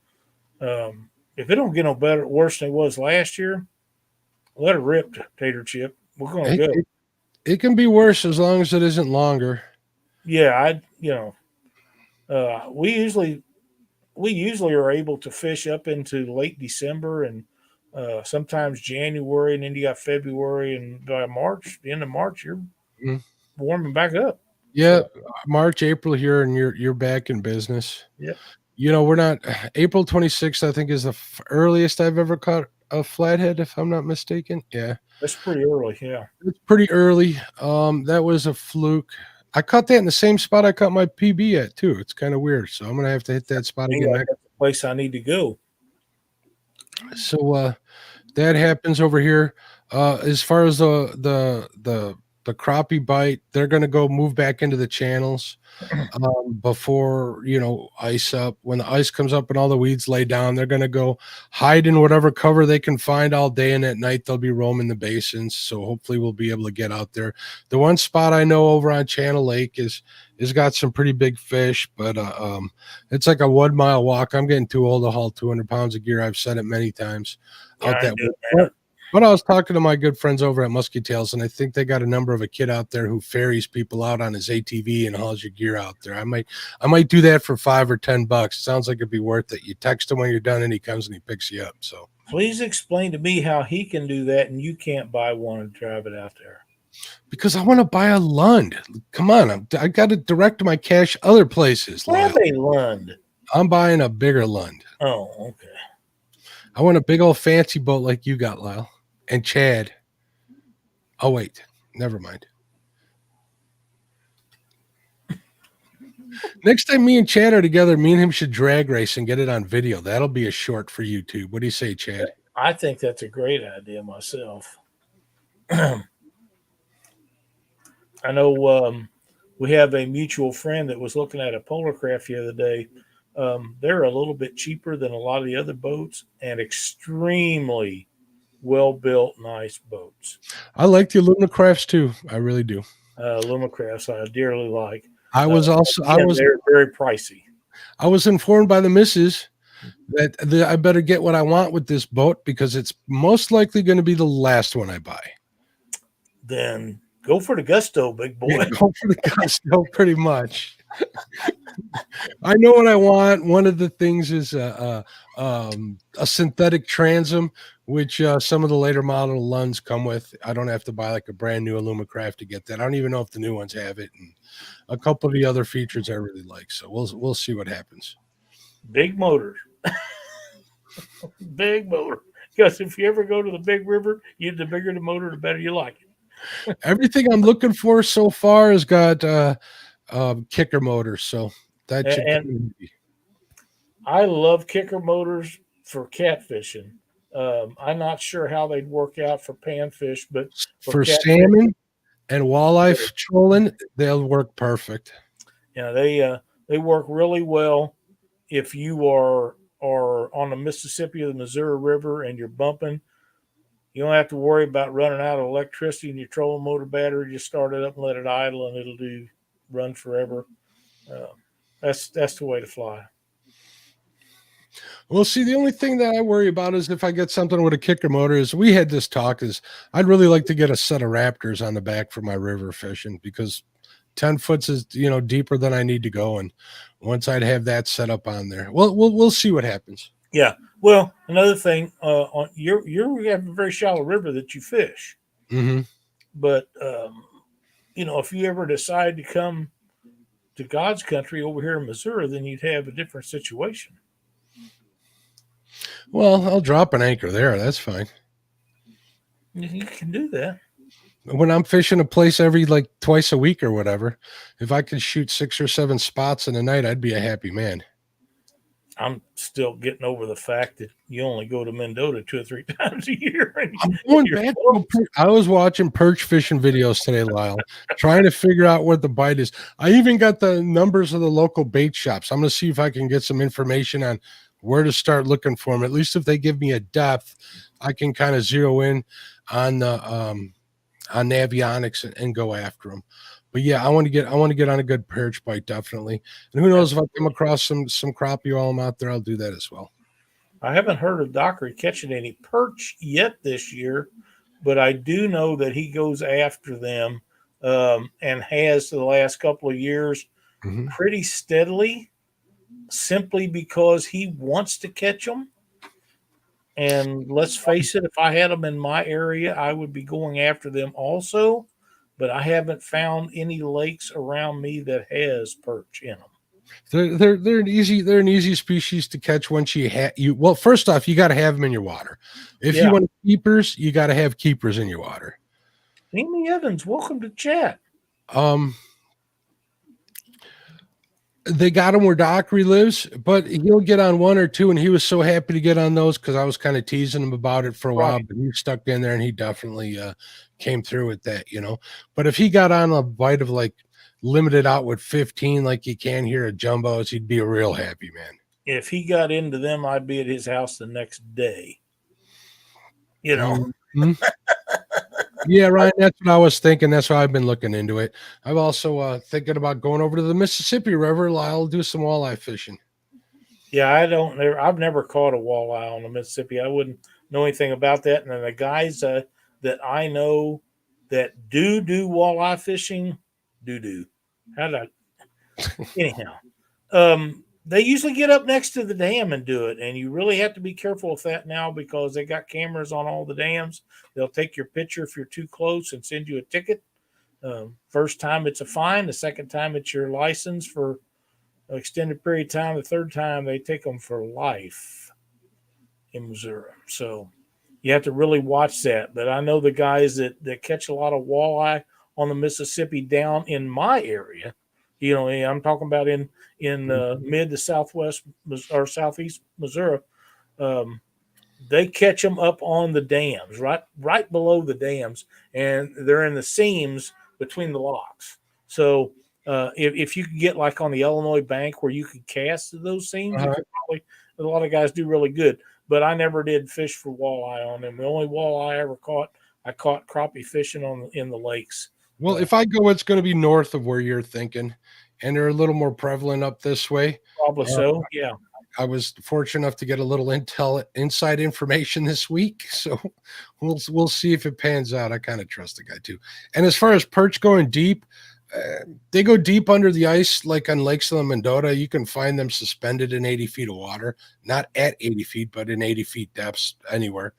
if it don't get no worse than it was last year, let it rip, Tater Chip. We're going to go. It can be worse as long as it isn't longer. Yeah, we usually are able to fish up into late December and sometimes January, and then you got February, and by March, the end of March, you're warming back up. Yeah, so, March, April here, and you're back in business. Yeah. we're not April 26th, I think, is the earliest I've ever caught a flathead, if I'm not mistaken. Yeah. That's pretty early. Yeah. It's pretty early. That was a fluke. I caught that in the same spot I caught my PB at too. It's kind of weird. So I'm gonna have to hit that spot Maybe again that's the place I need to go. So that happens over here. As far as the crappie bite, they're gonna go move back into the channels before ice up. When the ice comes up and all the weeds lay down, they're gonna go hide in whatever cover they can find all day, and at night they'll be roaming the basins. So hopefully we'll be able to get out there. The one spot I know over on Channel Lake is got some pretty big fish, but it's like a 1 mile walk. I'm getting too old to haul 200 pounds of gear. I've said it many times out that way. But I was talking to my good friends over at Musky Tails, and I think they got a number of a kid out there who ferries people out on his ATV and hauls your gear out there. I might do that for $5 or $10. Sounds like it'd be worth it. You text him when you're done, and he comes and he picks you up. So please explain to me how he can do that and you can't buy one and drive it out there. Because I want to buy a Lund. Come on, I got to direct my cash other places. Have a Lund. I'm buying a bigger Lund. Oh, okay. I want a big old fancy boat like you got, Lyle. And Chad. Oh, wait. Never mind. Next time me and Chad are together, me and him should drag race and get it on video. That'll be a short for YouTube. What do you say, Chad? I think that's a great idea myself. I know we have a mutual friend that was looking at a polar craft the other day. They're a little bit cheaper than a lot of the other boats and extremely well-built, nice boats. I like the Alumacrafts too. I really do. Alumacrafts I dearly like. They're very pricey. I was informed by the missus that I better get what I want with this boat because it's most likely going to be the last one I buy. Then go for the gusto, big boy. Yeah, go for the gusto, pretty much. I know what I want. One of the things is a synthetic transom, which some of the later model Lunds come with. I don't have to buy like a brand new Alumacraft to get that. I don't even know if the new ones have it, and a couple of the other features I really like. So we'll see what happens. Big motors, big motor. Because if you ever go to the big river, the bigger the motor, the better you like it. Everything I'm looking for so far has got kicker motors, so that should. And I love kicker motors for catfishing. I'm not sure how they'd work out for panfish, but for salmon and walleye trolling, they'll work perfect. Yeah, they work really well if you are on the Mississippi or the Missouri River and you're bumping. You don't have to worry about running out of electricity in your trolling motor battery. Just start it up and let it idle, and it'll run forever. That's the way to fly. Well, see, the only thing that I worry about is if I get something with a kicker motor. Is we had this talk. Is I'd really like to get a set of Raptors on the back for my river fishing because 10 foot is deeper than I need to go, and once I'd have that set up on there, we'll see what happens. Yeah. Well, another thing, you have a very shallow river that you fish, but if you ever decide to come to God's country over here in Missouri, then you'd have a different situation. Well, I'll drop an anchor there. That's fine. You can do that. When I'm fishing a place every twice a week or whatever, if I could shoot 6 or 7 spots in a night, I'd be a happy man. I'm still getting over the fact that you only go to Mendota 2 or 3 times a year. I'm going back. I was watching perch fishing videos today, Lyle, trying to figure out what the bite is. I even got the numbers of the local bait shops. I'm going to see if I can get some information on where to start looking for them. At least if they give me a depth, I can kind of zero in on the on avionics and go after them. But yeah, I want to get on a good perch bite, definitely. And who knows, if I come across some crappie while I'm out there, I'll do that as well. I haven't heard of Dockery catching any perch yet this year, but I do know that he goes after them and has the last couple of years pretty steadily, simply because he wants to catch them. And let's face it, if I had them in my area, I would be going after them also. But I haven't found any lakes around me that has perch in them. They're an easy species to catch once you. Well, first off, you got to have them in your water. If you Yeah. want keepers, you got to have keepers in your water. Amy Evans, welcome to chat. Um, they got him where Dockery lives, but he'll get on one or two, and he was so happy to get on those because I was kind of teasing him about it for a while. Right. But he stuck in there, and he definitely came through with that, you know. But if he got on a bite of like limited out with 15, like you can here at Jumbo's, he'd be a real happy man. If he got into them, I'd be at his house the next day. You know. Mm-hmm. Yeah, Ryan, that's what I was thinking. That's why I've been looking into it. I'm also thinking about going over to the Mississippi River. Lyle, do some walleye fishing. Yeah, I've never caught a walleye on the Mississippi. I wouldn't know anything about that. And then the guys that I know that do walleye fishing, do. How did I? Anyhow, they usually get up next to the dam and do it, and you really have to be careful with that now because they got cameras on all the dams. They'll take your picture if you're too close and send you a ticket. First time it's a fine. The second time it's your license for an extended period of time. The third time they take them for life in Missouri. So you have to really watch that. But I know the guys that catch a lot of walleye on the Mississippi down in my area. You know, I'm talking about in mid to southwest or southeast Missouri. They catch them up on the dams, right below the dams, and they're in the seams between the locks. So if you could get like on the Illinois bank where you could cast those seams, you could probably. A lot of guys do really good, but I never did fish for walleye on them. The only walleye I ever caught, I caught crappie fishing in the lakes. Well, if I go, it's going to be north of where you're thinking, and they're a little more prevalent up this way. Probably so, yeah. I was fortunate enough to get a little inside information this week, so we'll see if it pans out. I kind of trust the guy too. And as far as perch going deep, they go deep under the ice, like on Lakes of the Mendota. You can find them suspended in 80 feet of water, not at 80 feet, but in 80 feet depths anywhere.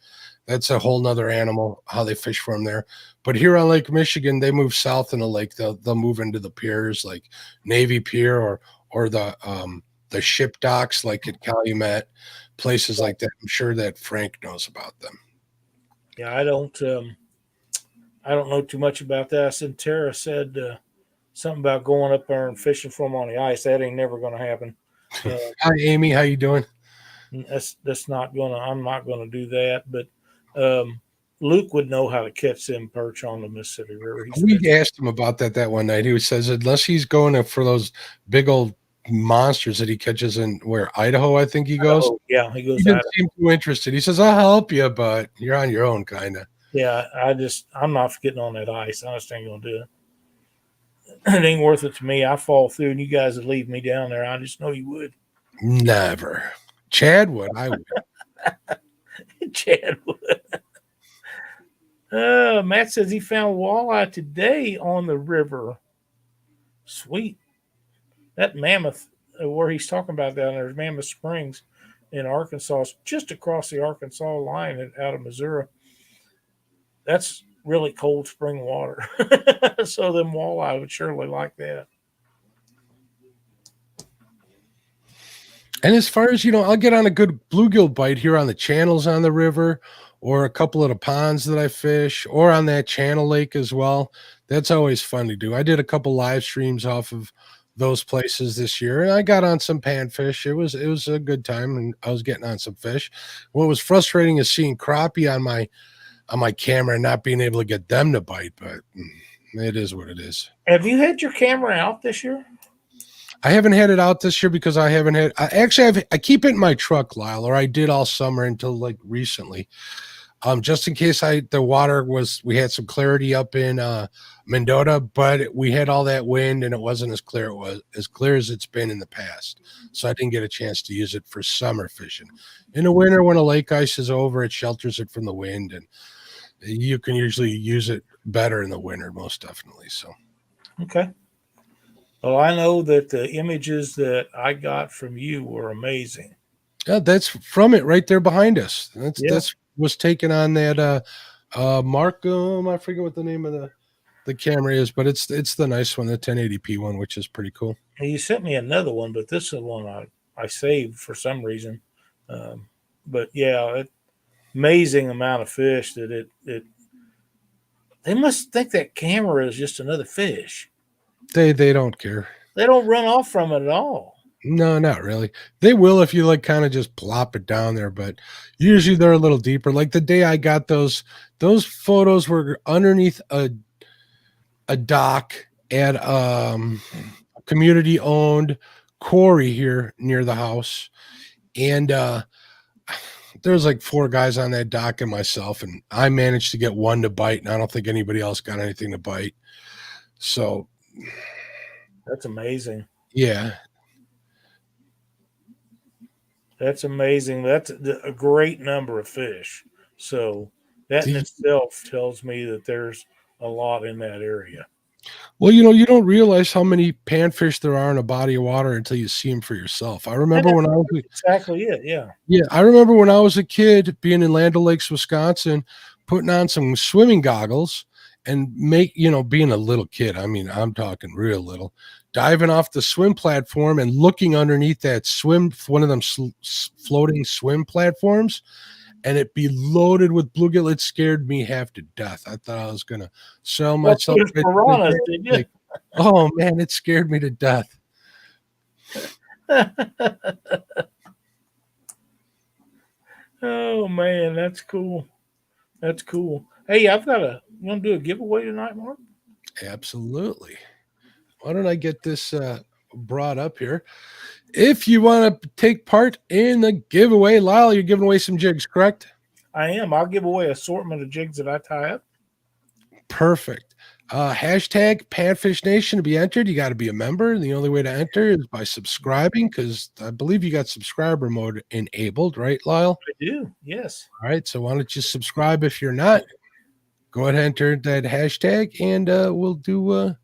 That's a whole nother animal, how they fish from there. But here on Lake Michigan, they move south in the lake. They'll move into the piers like Navy Pier or the ship docks like at Calumet, places like that. I'm sure that Frank knows about them. Yeah, I don't know too much about that. And Tara said something about going up there and fishing for them on the ice. That ain't never going to happen. Hi, Amy. How you doing? That's not gonna. I'm not gonna do that. But Luke would know how to catch them perch on the Mississippi River. We asked him about that one night. He says unless he's going for those big old monsters that he catches in Idaho, I think he goes. Yeah, he goes. He didn't seem too interested. He says, "I'll help you, but you're on your own, kind of." Yeah, I'm not getting on that ice. I just ain't gonna do it. It ain't worth it to me. I fall through, and you guys would leave me down there. I just know you would. Never. Chad would. I would. Chad would. Matt says he found walleye today on the river. Sweet. That Mammoth, where he's talking about down there, Mammoth Springs in Arkansas, just across the Arkansas line out of Missouri. That's really cold spring water. So them walleye would surely like that. And as far as, I'll get on a good bluegill bite here on the channels on the river or a couple of the ponds that I fish or on that channel lake as well. That's always fun to do. I did a couple live streams off of those places this year, and I got on some panfish. It was a good time, and I was getting on some fish. What was frustrating is seeing crappie on my camera and not being able to get them to bite, but it is what it is. Have you had your camera out this year? I haven't had it out this year because I haven't had. I keep it in my truck, Lyle, or I did all summer until like recently, just in case we had some clarity up in Mendota, but we had all that wind and it wasn't as clear. It was as clear as it's been in the past, so I didn't get a chance to use it for summer fishing. In the winter, when a lake ice is over, it shelters it from the wind, and you can usually use it better in the winter, most definitely. So, okay. Well, I know that the images that I got from you were amazing. Yeah, that's from it right there behind us. That's was taken on that Markham. I forget what the name of The camera is, but it's the nice one, the 1080p one, which is pretty cool. You sent me another one, but this is one I saved for some reason. But yeah, amazing amount of fish that it they must think that camera is just another fish. They don't care. They don't run off from it at all. No, not really. They will if you like kind of just plop it down there, but usually they're a little deeper. Like the day I got those photos were underneath a dock at a community owned quarry here near the house. And there's like 4 guys on that dock and myself, and I managed to get one to bite, and I don't think anybody else got anything to bite. So that's amazing. Yeah. That's amazing. That's a great number of fish. So that in itself tells me that there's a lot in that area. Well, you don't realize how many panfish there are in a body of water until you see them for yourself. I remember when I was exactly it. Yeah. Yeah, I remember when I was a kid being in Land O'Lakes, Wisconsin, putting on some swimming goggles and being a little kid. I mean, I'm talking real little, diving off the swim platform and looking underneath that one of them floating swim platforms, and it be loaded with bluegill. It scared me half to death. I thought I was gonna sell myself. Piranhas, did you? Oh man, it scared me to death. Oh man, that's cool. That's cool. Hey, you want to do a giveaway tonight, Mark? Absolutely. Why don't I get this brought up here? If you want to take part in the giveaway, Lyle, you're giving away some jigs, correct? I am. I'll give away an assortment of jigs that I tie up. Perfect. Hashtag Panfish Nation to be entered. You got to be a member. The only way to enter is by subscribing, because I believe you got subscriber mode enabled, right, Lyle? I do. Yes. All right. So why don't you subscribe if you're not? Go ahead and enter that hashtag, and we'll do.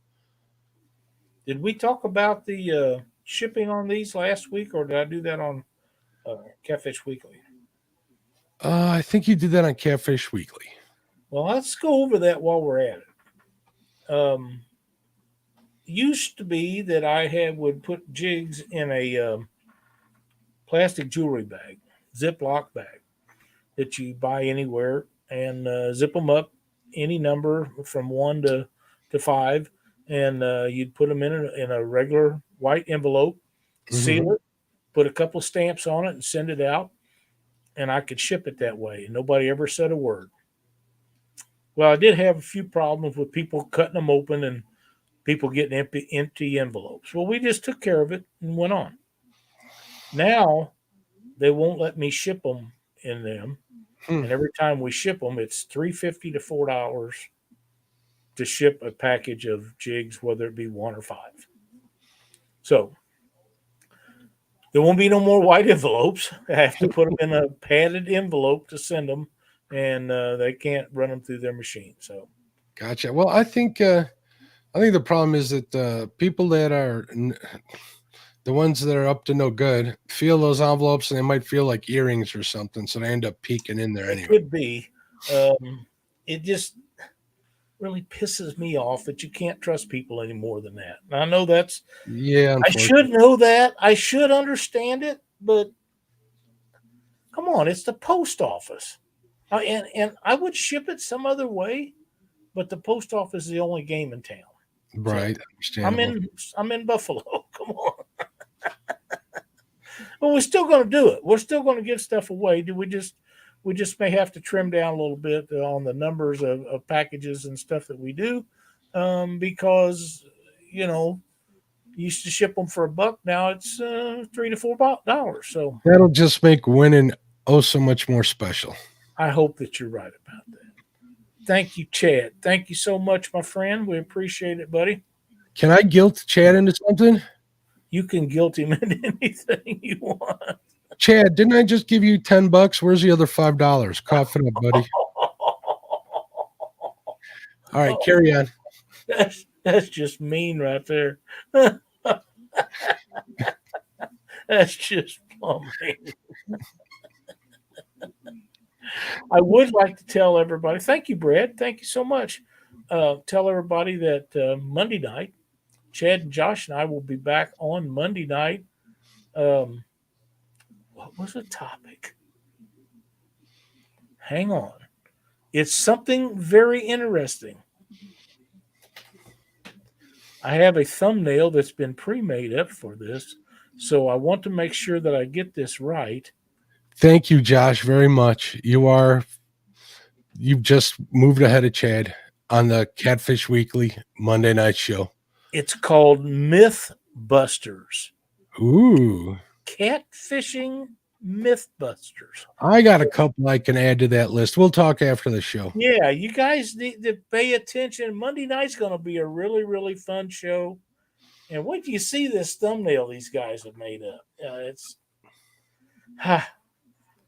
Did we talk about the shipping on these last week, or did I do that on Catfish Weekly? I think you did that on Catfish Weekly. Well, let's go over that while we're at it. Used to be that I would put jigs in a plastic jewelry bag, Ziploc bag that you buy anywhere, and zip them up any number from 1 to 5, and you'd put them in a regular white envelope, seal it, put a couple stamps on it, and send it out, and I could ship it that way. Nobody ever said a word. Well, I did have a few problems with people cutting them open and people getting empty envelopes. Well, we just took care of it and went on. Now they won't let me ship them in them, and every time we ship them, it's $3.50 to $4 to ship a package of jigs, whether it be 1 or 5. So there won't be no more white envelopes. I have to put them in a padded envelope to send them, and they can't run them through their machine. So, gotcha. Well, I think the problem is that people that are the ones that are up to no good feel those envelopes, and they might feel like earrings or something, so they end up peeking in there anyway. It could be. It just really pisses me off that you can't trust people any more than that. And I know that's I should know that. I should understand it, but come on, it's the post office. And I would ship it some other way, but the post office is the only game in town. Right. So I'm in Buffalo. Come on. But we're still going to do it. We're still going to give stuff away. We just may have to trim down a little bit on the numbers of packages and stuff that we do, because you used to ship them for $1. Now it's $3 to $4. So that'll just make winning so much more special. I hope that you're right about that. Thank you, Chad. Thank you so much, my friend. We appreciate it, buddy. Can I guilt Chad into something? You can guilt him into anything you want. Chad, didn't I just give you $10? Where's the other $5? Cough it up, buddy. All right, carry on. That's just mean right there. That's just mean. I would like to tell everybody, thank you, Brad. Thank you so much. tell everybody that Monday night, Chad and Josh and I will be back on Monday night. Um, what was the topic? Hang on. It's something very interesting. I have a thumbnail that's been pre-made up for this, so I want to make sure that I get this right. Thank you, Josh, very much. You've just moved ahead of Chad on the Catfish Weekly Monday night show. It's called Mythbusters. Ooh. Catfishing Mythbusters. I got a couple I can add to that list. We'll talk after the show. Yeah, you guys need to pay attention. Monday night's going to be a really, really fun show. And wait till you see this thumbnail these guys have made up.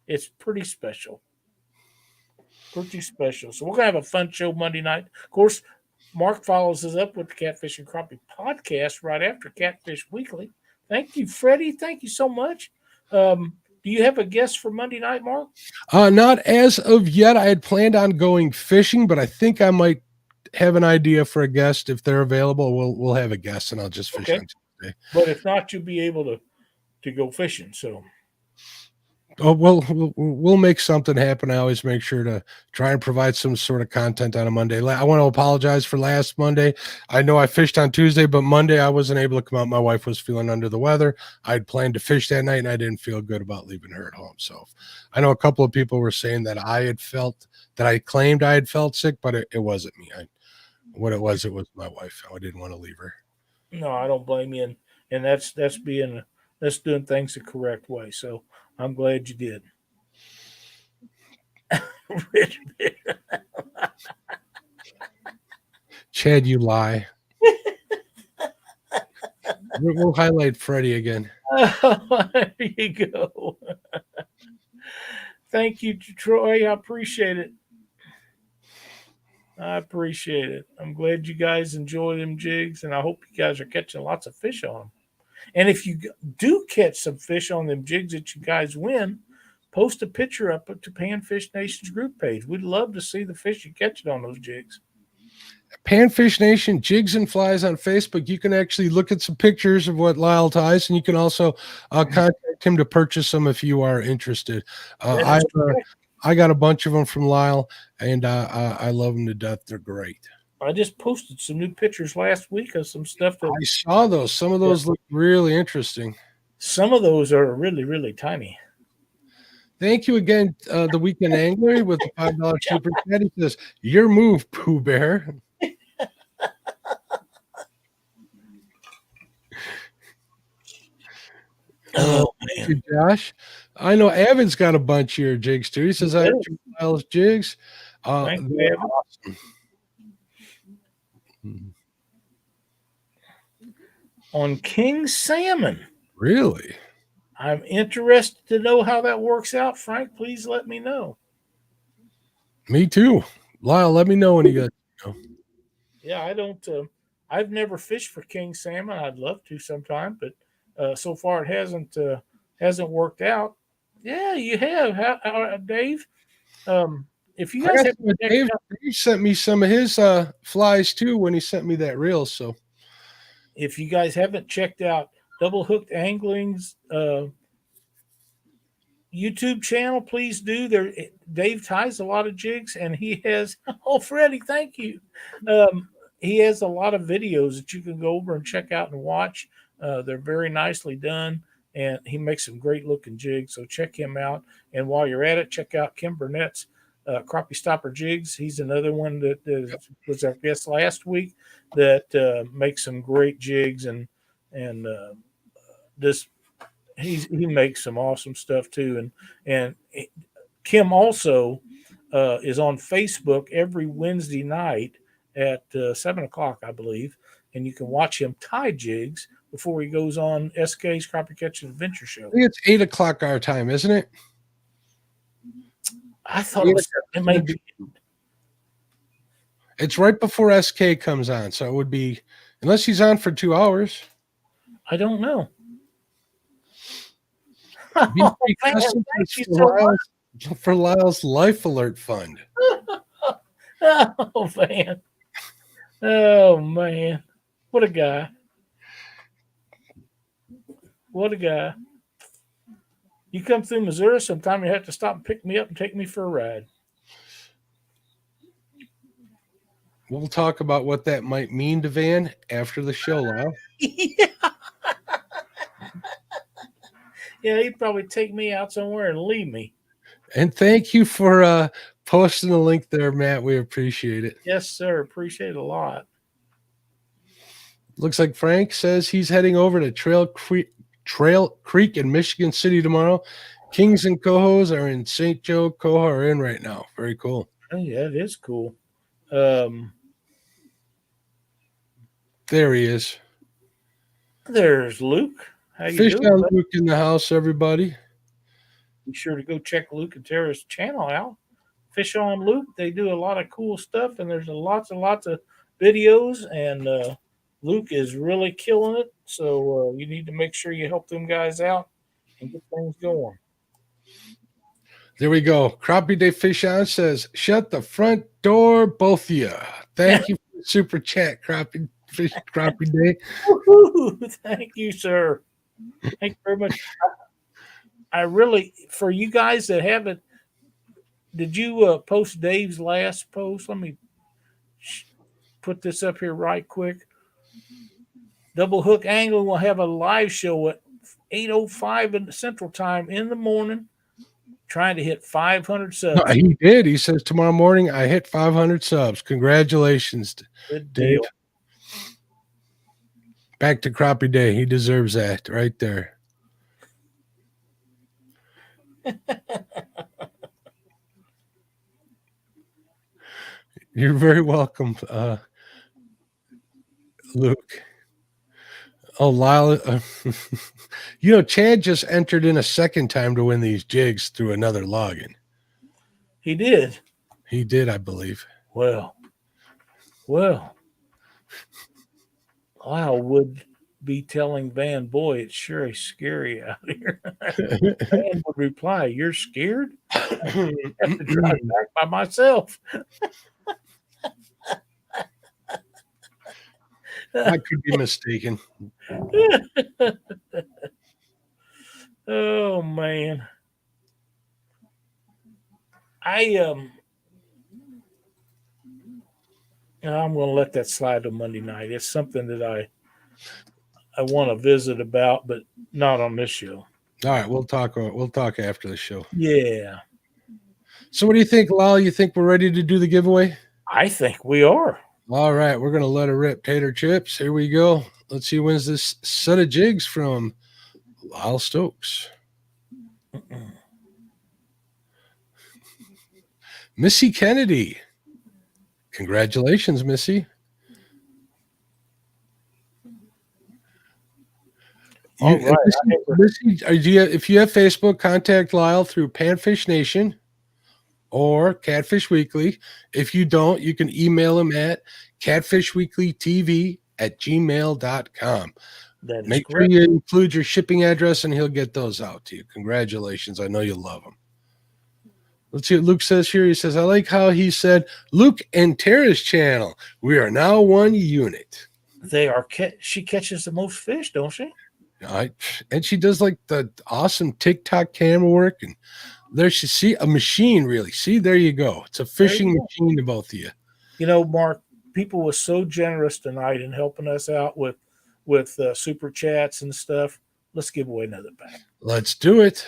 It's pretty special. Pretty special. So we're going to have a fun show Monday night. Of course, Mark follows us up with the Catfish and Crappie podcast right after Catfish Weekly. Thank you, Freddie. Thank you so much. Do you have a guest for Monday night, Mark? Not as of yet. I had planned on going fishing, but I think I might have an idea for a guest. If they're available, we'll have a guest, and I'll just fish on Tuesday. But if not, you'll be able to go fishing. So, we'll make something happen. I always make sure to try and provide some sort of content on a Monday. I want to apologize for last Monday. I know I fished on Tuesday, but Monday I wasn't able to come out. My wife was feeling under the weather. I'd planned to fish that night, and I didn't feel good about leaving her at home. So I know a couple of people were saying that I claimed I had felt sick, but it wasn't me. What it was my wife. I didn't want to leave her. No, I don't blame you. And that's doing things the correct way. So I'm glad you did. Chad, you lie. We'll highlight Freddie again. There you go. Thank you, Troy. I appreciate it. I'm glad you guys enjoy them jigs, and I hope you guys are catching lots of fish on them. And if you do catch some fish on them jigs that you guys win, post a picture up to Panfish Nation's group page. We'd love to see the fish you catch on those jigs. Panfish Nation Jigs and Flies on Facebook. You can actually look at some pictures of what Lyle ties, and you can also contact him to purchase some if you are interested. I got a bunch of them from Lyle, and I love them to death. They're great. I just posted some new pictures last week of some stuff that I saw those. Some of those look really interesting. Some of those are really, really tiny. Thank you again, the Weekend Angler with the $5 super chat. He says, "Your move, Pooh Bear." Oh man, Josh, I know Evan's got a bunch of your jigs too. He says, "I have Lyle's jigs." Thank you, awesome. On king salmon. Really? I'm interested to know how that works out. Frank, please let me know. Me too. Lyle, let me know when you got. Yeah, I don't. I've never fished for king salmon. I'd love to sometime, but so far it hasn't worked out. Yeah, you have, Dave. If you guys have Dave sent me some of his flies too when he sent me that reel. So if you guys haven't checked out Double Hooked Angling's YouTube channel, please do. There, Dave ties a lot of jigs, and he has. Oh, Freddie, thank you. He has a lot of videos that you can go over and check out and watch. They're very nicely done, and he makes some great looking jigs. So check him out. And while you're at it, check out Kim Burnett's Crappie Stopper Jigs. He's another one that was our guest last week that makes some great jigs and this. He makes some awesome stuff too, and Kim also is on Facebook every Wednesday night at 7:00, I believe, and you can watch him tie jigs before he goes on SK's Crappie Catch and Adventure Show. I think it's 8:00 our time, isn't it? I thought it might be. It's right before SK comes on, so it would be unless he's on for 2 hours. I don't know. For Lyle's Life Alert Fund. Oh man, Oh man, what a guy! What a guy! You come through Missouri, sometime you have to stop and pick me up and take me for a ride. We'll talk about what that might mean to Van after the show, Lyle. Yeah, he'd probably take me out somewhere and leave me. And thank you for posting the link there, Matt. We appreciate it. Yes, sir. Appreciate it a lot. Looks like Frank says he's heading over to Trail Creek in Michigan City tomorrow. Kings and Cohos are in St. Joe. Coho are in right now. Very cool. Oh, yeah, it is cool. There he is. There's Luke. How you Fish doing, on buddy? Luke in the house, everybody. Be sure to go check Luke and Tara's channel out. Fish on Luke. They do a lot of cool stuff, and there's lots and lots of videos. And Luke is really killing it. So you need to make sure you help them guys out and get things going. There we go. Crappie Day Fish On says, shut the front door, both of you. Thank you for the super chat, Crappie Day. Thank you, sir. Thank you very much. I really, for you guys that haven't, did you post Dave's last post? Let me put this up here right quick. Double Hook Angling will have a live show at 8:05 in the Central Time in the morning, trying to hit 500 subs. He did. He says tomorrow morning I hit 500 subs. Congratulations, Good Dave. deal. Back to Crappie Day. He deserves that right there. You're very welcome, Luke. Oh, Lyle. Chad just entered in a second time to win these jigs through another login. He did. He did, I believe. Well, Lyle would be telling Van, boy, it's sure is scary out here. Van would reply, you're scared? I have to drive back by myself. I could be mistaken. Oh man. I'm going to let that slide to Monday night. It's something that I want to visit about, but not on this show. All right, we'll talk after the show. Yeah. So what do you think, Lyle? You think we're ready to do the giveaway? I think we are. All right, we're going to let her rip. Tater chips. Here we go. Let's see who wins this set of jigs from Lyle Stokes. Missy Kennedy. Congratulations, Missy. All right. Missy, if you have Facebook, contact Lyle through Panfish Nation or Catfish Weekly. If you don't, you can email him at catfishweeklytv@gmail.com. Make sure you include your shipping address and he'll get those out to you. Congratulations. I know you love them. Let's see what Luke says here. He says, I like how he said, Luke and Tara's channel. We are now one unit. They are. She catches the most fish, don't she? And she does like the awesome TikTok camera work. And there she see a machine, really. See, there you go. It's a fishing machine to both of you. You know, Mark, people were so generous tonight in helping us out with super chats and stuff. Let's give away another pack. Let's do it.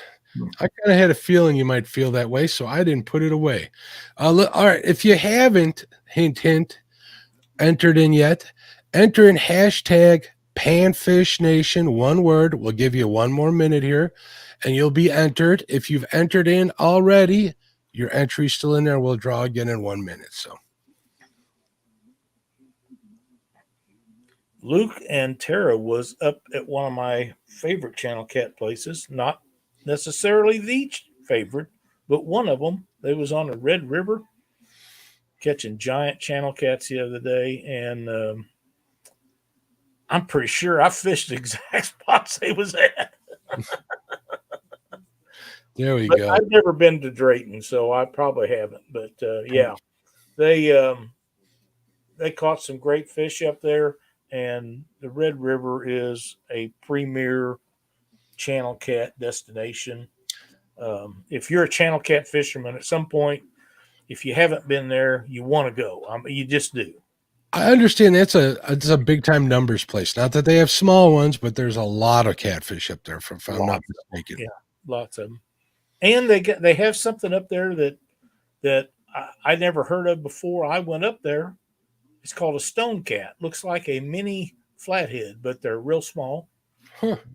I kind of had a feeling you might feel that way, so I didn't put it away. All right. If you haven't, hint, entered in yet, enter in hashtag Panfish Nation, one word. We'll give you one more minute here, and you'll be entered. If you've entered in already, your entry's still in there. We'll draw again in 1 minute. So, Luke and Tara was up at one of my favorite channel cat places, not necessarily the favorite, but one of them. They was on the Red River catching giant channel cats the other day, and I'm pretty sure I fished the exact spots they was at. There we go. I've never been to Drayton, so I probably haven't. But yeah, they they caught some great fish up there, and the Red River is a premier channel cat destination. If you're a channel cat fisherman, at some point, if you haven't been there, you want to go. You just do. I understand it's a big time numbers place. Not that they have small ones, but there's a lot of catfish up there. If I'm not mistaken, Yeah, lots of them. And they have something up there that I never heard of before. I went up there. It's called a stone cat. Looks like a mini flathead, but they're real small,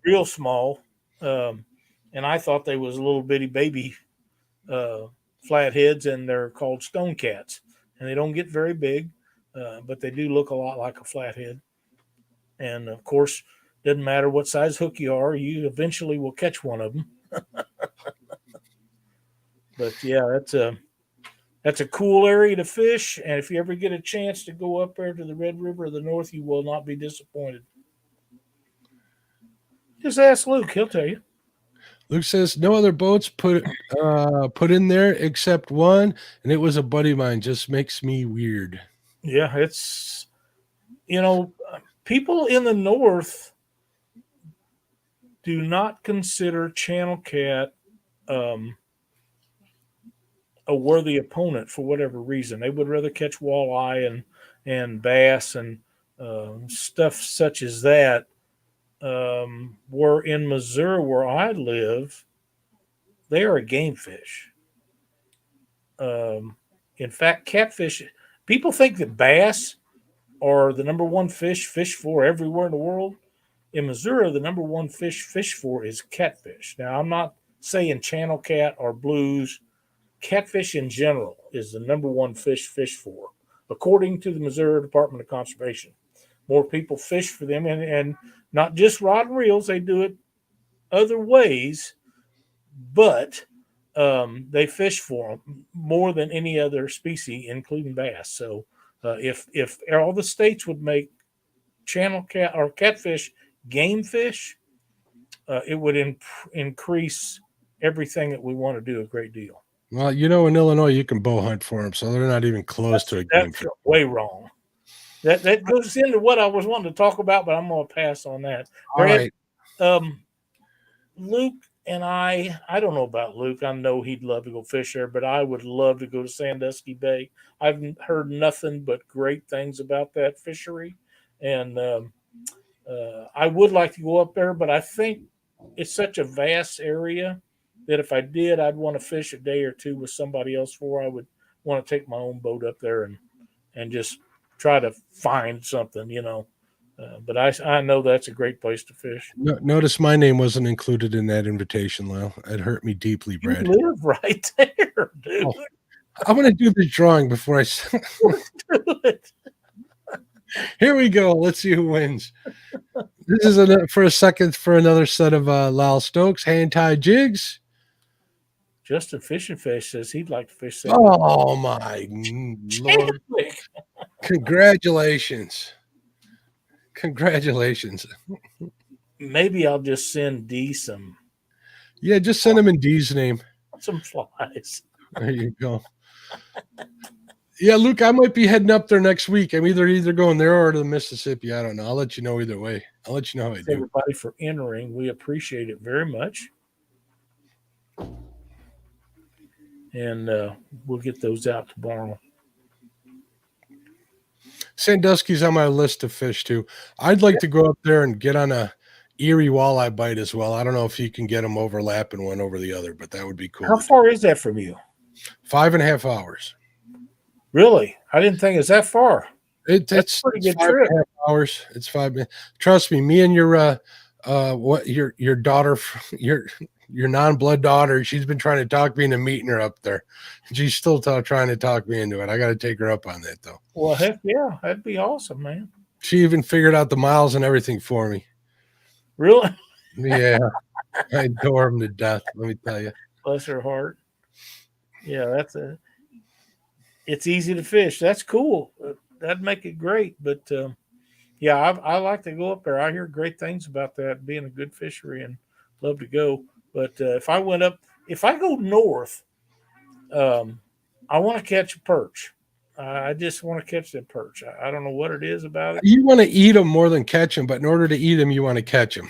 real small. And I thought they was little bitty baby flatheads, and they're called stone cats. And they don't get very big, but they do look a lot like a flathead. And of course, doesn't matter what size hook you are, you eventually will catch one of them. But yeah, that's a cool area to fish, and if you ever get a chance to go up there to the Red River of the North, you will not be disappointed. Just ask Luke; he'll tell you. Luke says no other boats put in there except one, and it was a buddy of mine. Just makes me weird. Yeah, it's people in the North do not consider channel cat a worthy opponent for whatever reason. They would rather catch walleye and bass and stuff such as that. Where in Missouri, where I live, they are a game fish. In fact, catfish. People think that bass are the number one fish for everywhere in the world. In Missouri, the number one fish for is catfish. Now, I'm not saying channel cat or blues. Catfish in general is the number one fish for, according to the Missouri Department of Conservation. More people fish for them, and not just rod and reels. They do it other ways, but they fish for them more than any other species, including bass. So if all the states would make channel cat or catfish game fish, it would increase everything that we want to do a great deal. Well, in Illinois, you can bow hunt for them, so they're not even close to a game. That's way wrong. That goes into what I was wanting to talk about, but I'm going to pass on that. All right. Luke and I don't know about Luke. I know he'd love to go fish there, but I would love to go to Sandusky Bay. I've heard nothing but great things about that fishery, and I would like to go up there, but I think it's such a vast area that if I did, I'd want to fish a day or two with somebody else I would want to take my own boat up there and just try to find something, but I know that's a great place to fish. Notice my name wasn't included in that invitation, Lyle. It hurt me deeply, Brad. You live right there, dude. Oh, I'm going to do the drawing before I do it. Here we go. Let's see who wins. This is for another set of Lyle Stokes hand-tied jigs. Justin Fishing Fish says he'd like to fish. Oh my Lord! Congratulations! Maybe I'll just send D some. Yeah, just send him in D's name. Some flies. There you go. Yeah, Luke, I might be heading up there next week. I'm either going there or to the Mississippi. I don't know. I'll let you know either way. I'll let you know how I do. Everybody for entering. We appreciate it very much. And we'll get those out tomorrow. Sandusky's on my list of fish too. I'd like to go up there and get on a Erie walleye bite as well. I don't know if you can get them overlapping one over the other, but that would be cool. How far is that from you? 5.5 hours. Really? I didn't think it's that far. It's pretty good trip. 5.5 hours. It's 5 minutes. Trust me and your daughter, your non-blood daughter, she's been trying to talk me into meeting her up there. She's still trying to talk me into it. I got to take her up on that, though. Well, heck yeah. That'd be awesome, man. She even figured out the miles and everything for me. Really? Yeah. I adore him to death, let me tell you. Bless her heart. Yeah, it's easy to fish. That's cool. That'd make it great. But, yeah, I like to go up there. I hear great things about that being a good fishery and love to go. But if I go north, I want to catch a perch. I just want to catch that perch. I don't know what it is about it. You want to eat them more than catch them, but in order to eat them, you want to catch them.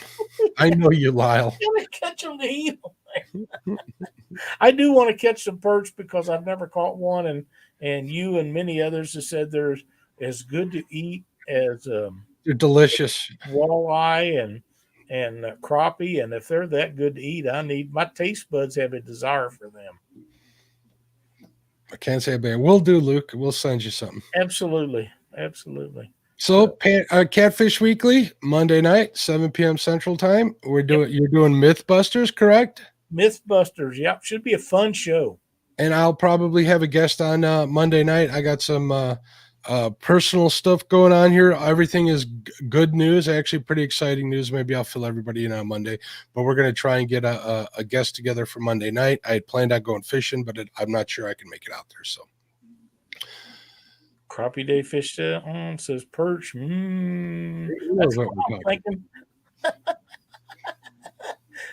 I know you, Lyle. I want to catch them to eat them. I do want to catch some perch because I've never caught one, and you and many others have said they're as good to eat as They're delicious. walleye and crappie. And if they're that good to eat, my taste buds have a desire for them. I can't say a bad. We'll do, Luke. We'll send you something. Absolutely, absolutely. So, Catfish Weekly, Monday night, 7 p.m. Central Time. You're doing Mythbusters, correct? Mythbusters, yep, should be a fun show. And I'll probably have a guest on Monday night. I got some personal stuff going on here. Everything is good news, actually pretty exciting news. Maybe I'll fill everybody in on Monday, but we're going to try and get a guest together for Monday night. I had planned on going fishing, but I'm not sure I can make it out there. So Crappie Day Fish on says perch. That's what we're thinking.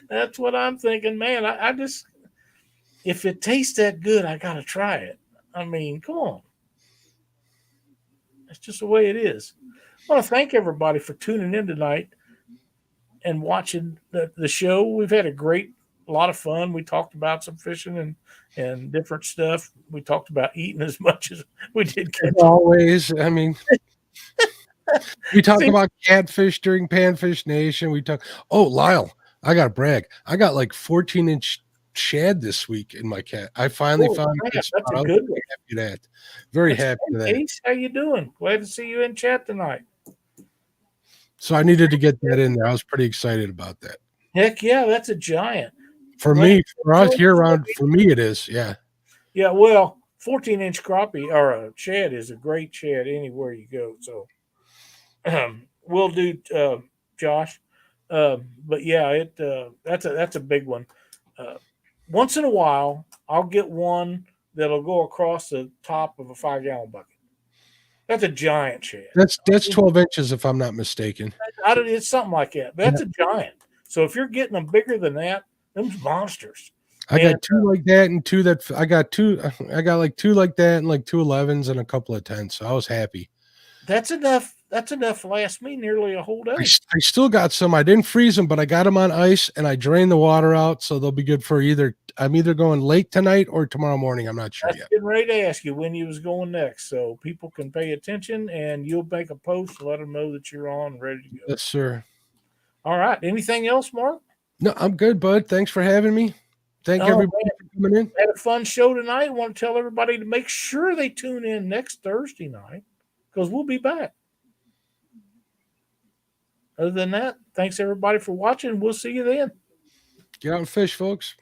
That's what I'm thinking, man. I just, if it tastes that good, I got to try it. I mean, come on. That's just the way it is. I want to thank everybody for tuning in tonight and watching the show. We've had a lot of fun. We talked about some fishing and different stuff. We talked about eating as much as we did. Always. I mean, we talked about catfish during Panfish Nation. Oh, Lyle, I got to brag. I got like 14-inch shad this week in my cat. I finally found it. That's a good one. Happy that. Very happy with that. Ace, how you doing? Glad to see you in chat tonight. So I needed to get that in there. I was pretty excited about that. Heck yeah, that's a giant. For me, for us here around, for me it is, yeah. Yeah, well, 14-inch crappie or a shad is a great shad anywhere you go. So we'll do, Josh. But yeah, that's a big one. Once in a while, I'll get one that'll go across the top of a 5-gallon bucket. That's a giant shad. That's 12 inches, if I'm not mistaken. It's something like that. That's a giant. So if you're getting them bigger than that, them's monsters. I got two like that and two that I got like two like that and like 2 11s and a couple of 10s. So I was happy. That's enough. That's enough to last me nearly a whole day. I still got some. I didn't freeze them, but I got them on ice and I drained the water out, so they'll be good for I'm either going late tonight or tomorrow morning. I'm not sure yet. I was getting ready to ask you when you was going next, so people can pay attention and you'll make a post to let them know that you're on ready to go. Yes, sir. All right. Anything else, Mark? No, I'm good, bud. Thanks for having me. Thank everybody for coming in. Had a fun show tonight. I want to tell everybody to make sure they tune in next Thursday night because we'll be back. Other than that, thanks everybody for watching. We'll see you then. Get out and fish, folks.